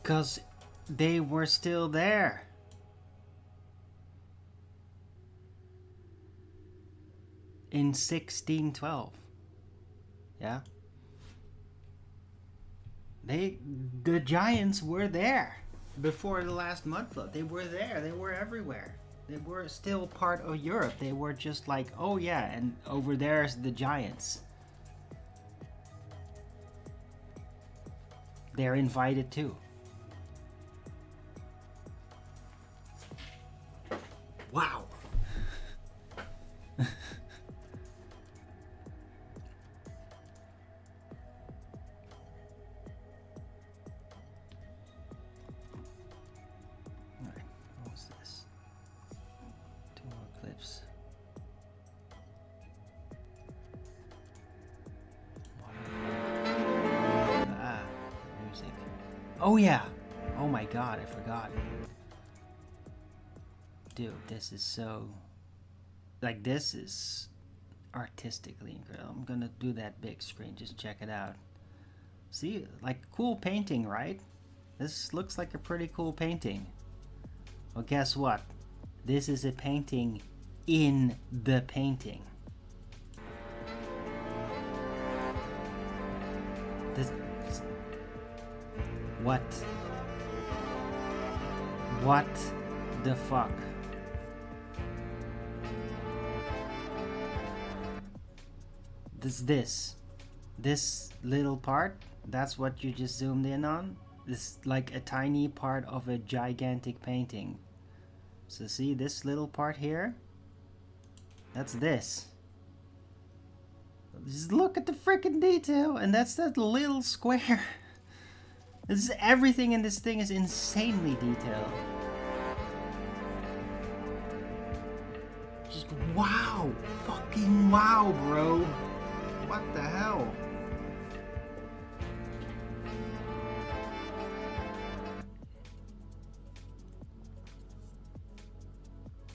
Because they were still there. In 1612. Yeah? The giants were there before the last mud flood. They were there. They were everywhere. They were still part of Europe. They were just like, oh yeah, and over there's the giants. They're invited too. Wow. Oh yeah! Oh my god, I forgot. Dude, this is so... like, this is artistically incredible. I'm gonna do that big screen, just check it out. See, like, cool painting, right? This looks like a pretty cool painting. Well, guess what? This is a painting in the painting. This... What the fuck? This little part, that's what you just zoomed in on? This like a tiny part of a gigantic painting. So see this little part here? That's this. Just look at the freaking detail, and that's that little square. This is everything in this thing is insanely detailed. Just wow, fucking wow, bro. What the hell?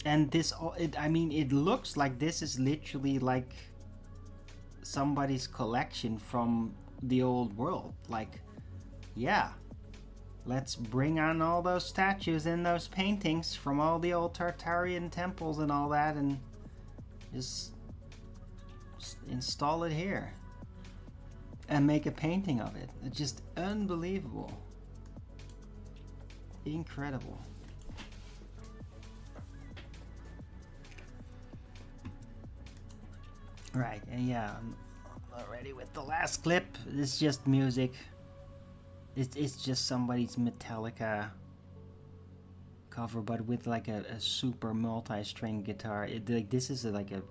And this, I mean, it looks like this is literally like somebody's collection from the old world. Like, yeah, let's bring on all those statues and those paintings from all the old Tartarian temples and all that, and just install it here and make a painting of it. It's just unbelievable. Incredible. Right, and yeah, I'm already with the last clip. It's just music. It's just somebody's Metallica cover, but with like a super multi-string guitar. Like this is like a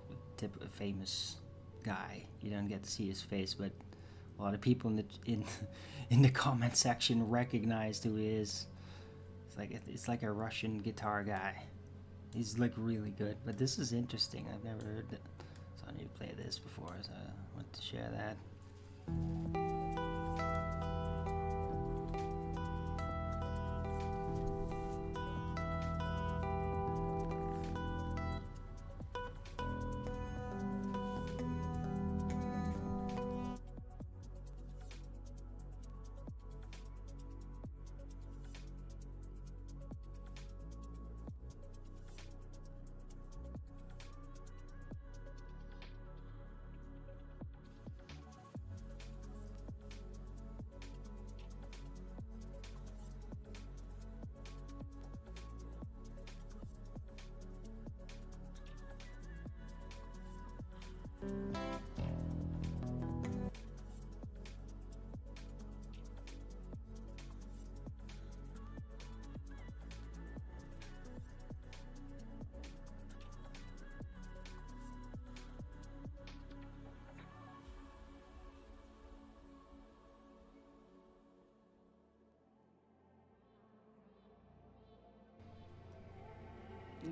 famous guy. You don't get to see his face, but a lot of people in the comment section recognized who he is. It's like a Russian guitar guy. He's like really good, but this is interesting. I've never heard it, so I need to play this before, so I want to share that.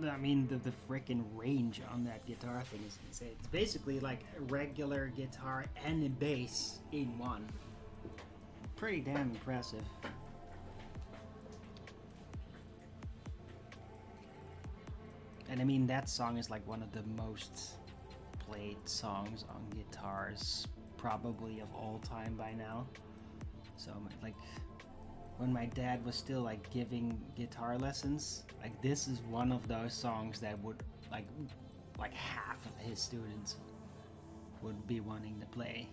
I mean, the freaking range on that guitar thing is insane. It's basically like a regular guitar and a bass in one. Pretty damn impressive. And I mean, that song is like one of the most played songs on guitars probably of all time by now. So like when my dad was still like giving guitar lessons, like this is one of those songs that would like half of his students would be wanting to play.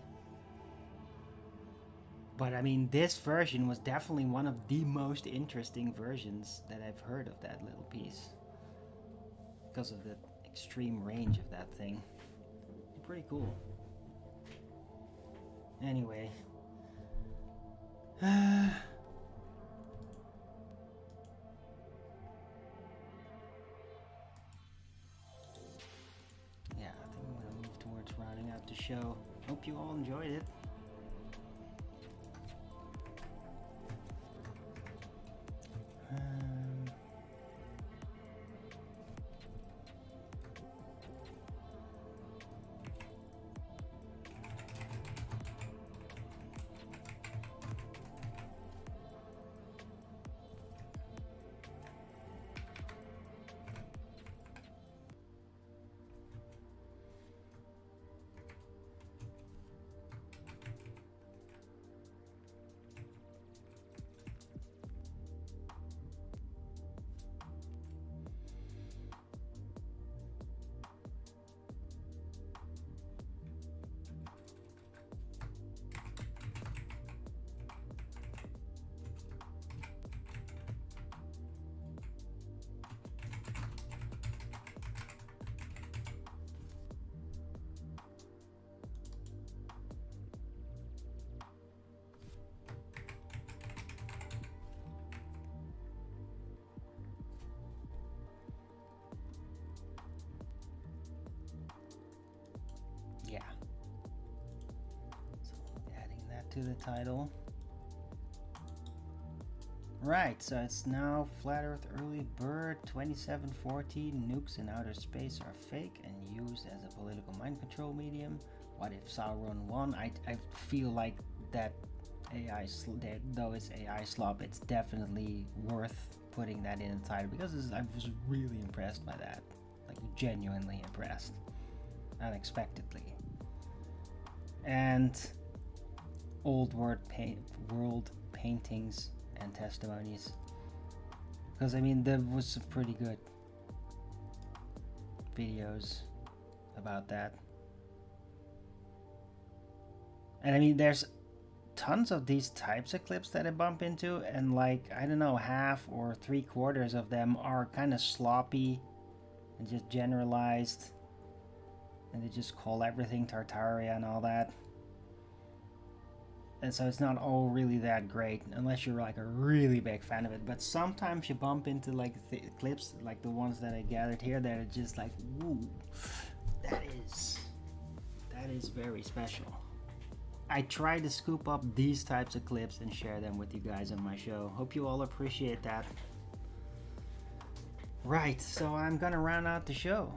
But I mean, this version was definitely one of the most interesting versions that I've heard of that little piece, because of the extreme range of that thing. Pretty cool. Anyway. Yeah, I think I'm gonna move towards rounding out the show. Hope you all enjoyed it. Yeah. So adding that to the title. Right, so it's now Flat Earth Early Bird 2740. Nukes in outer space are fake and used as a political mind control medium. What if Sauron won? I feel like that AI, though it's AI slop, it's definitely worth putting that in the title, because I was really impressed by that. Like, genuinely impressed. Unexpectedly. And old world paintings and testimonies, because I mean there was some pretty good videos about that. And I mean there's tons of these types of clips that I bump into, and like, I don't know, half or 3/4 of them are kind of sloppy and just generalized. and they just call everything Tartaria and all that. And so it's not all really that great unless you're like a really big fan of it. But sometimes you bump into like clips like the ones that I gathered here that are just like, woo, that is very special. I try to scoop up these types of clips and share them with you guys on my show. Hope you all appreciate that. Right, so I'm gonna round out the show.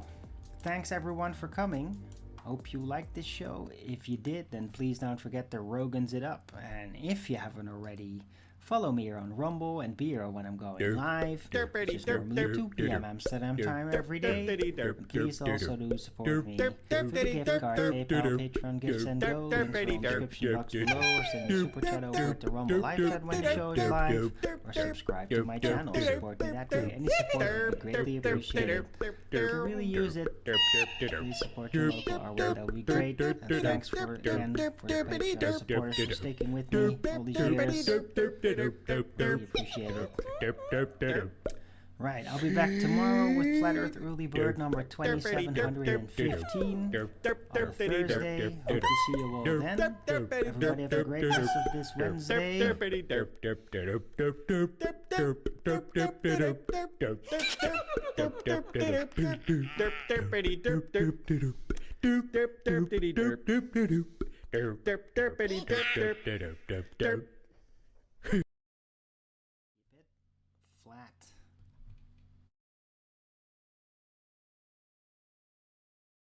Thanks everyone for coming. Hope you liked this show. If you did, then please don't forget to Rogans it up. And if you haven't already, follow me here on Rumble and be here when I'm going live. Just normally 2 p.m. Amsterdam time every day. And please also do support me with the gift card, PayPal, Patreon, Gifts and Go. Links are in the description box below, or send a super chat over to Rumble live chat when the show is live, or subscribe to my channel. Support me that way. Any support would be greatly appreciated. If you really use it, please support your local artwork. That would be great. And thanks again for the Patreon supporters for sticking with me all these years. Really appreciate it. Right, I'll be back tomorrow with Flat Earth Early Bird number 2715 on Thursday. Hope to see you all then. Everybody have a great rest of this Wednesday. Derp.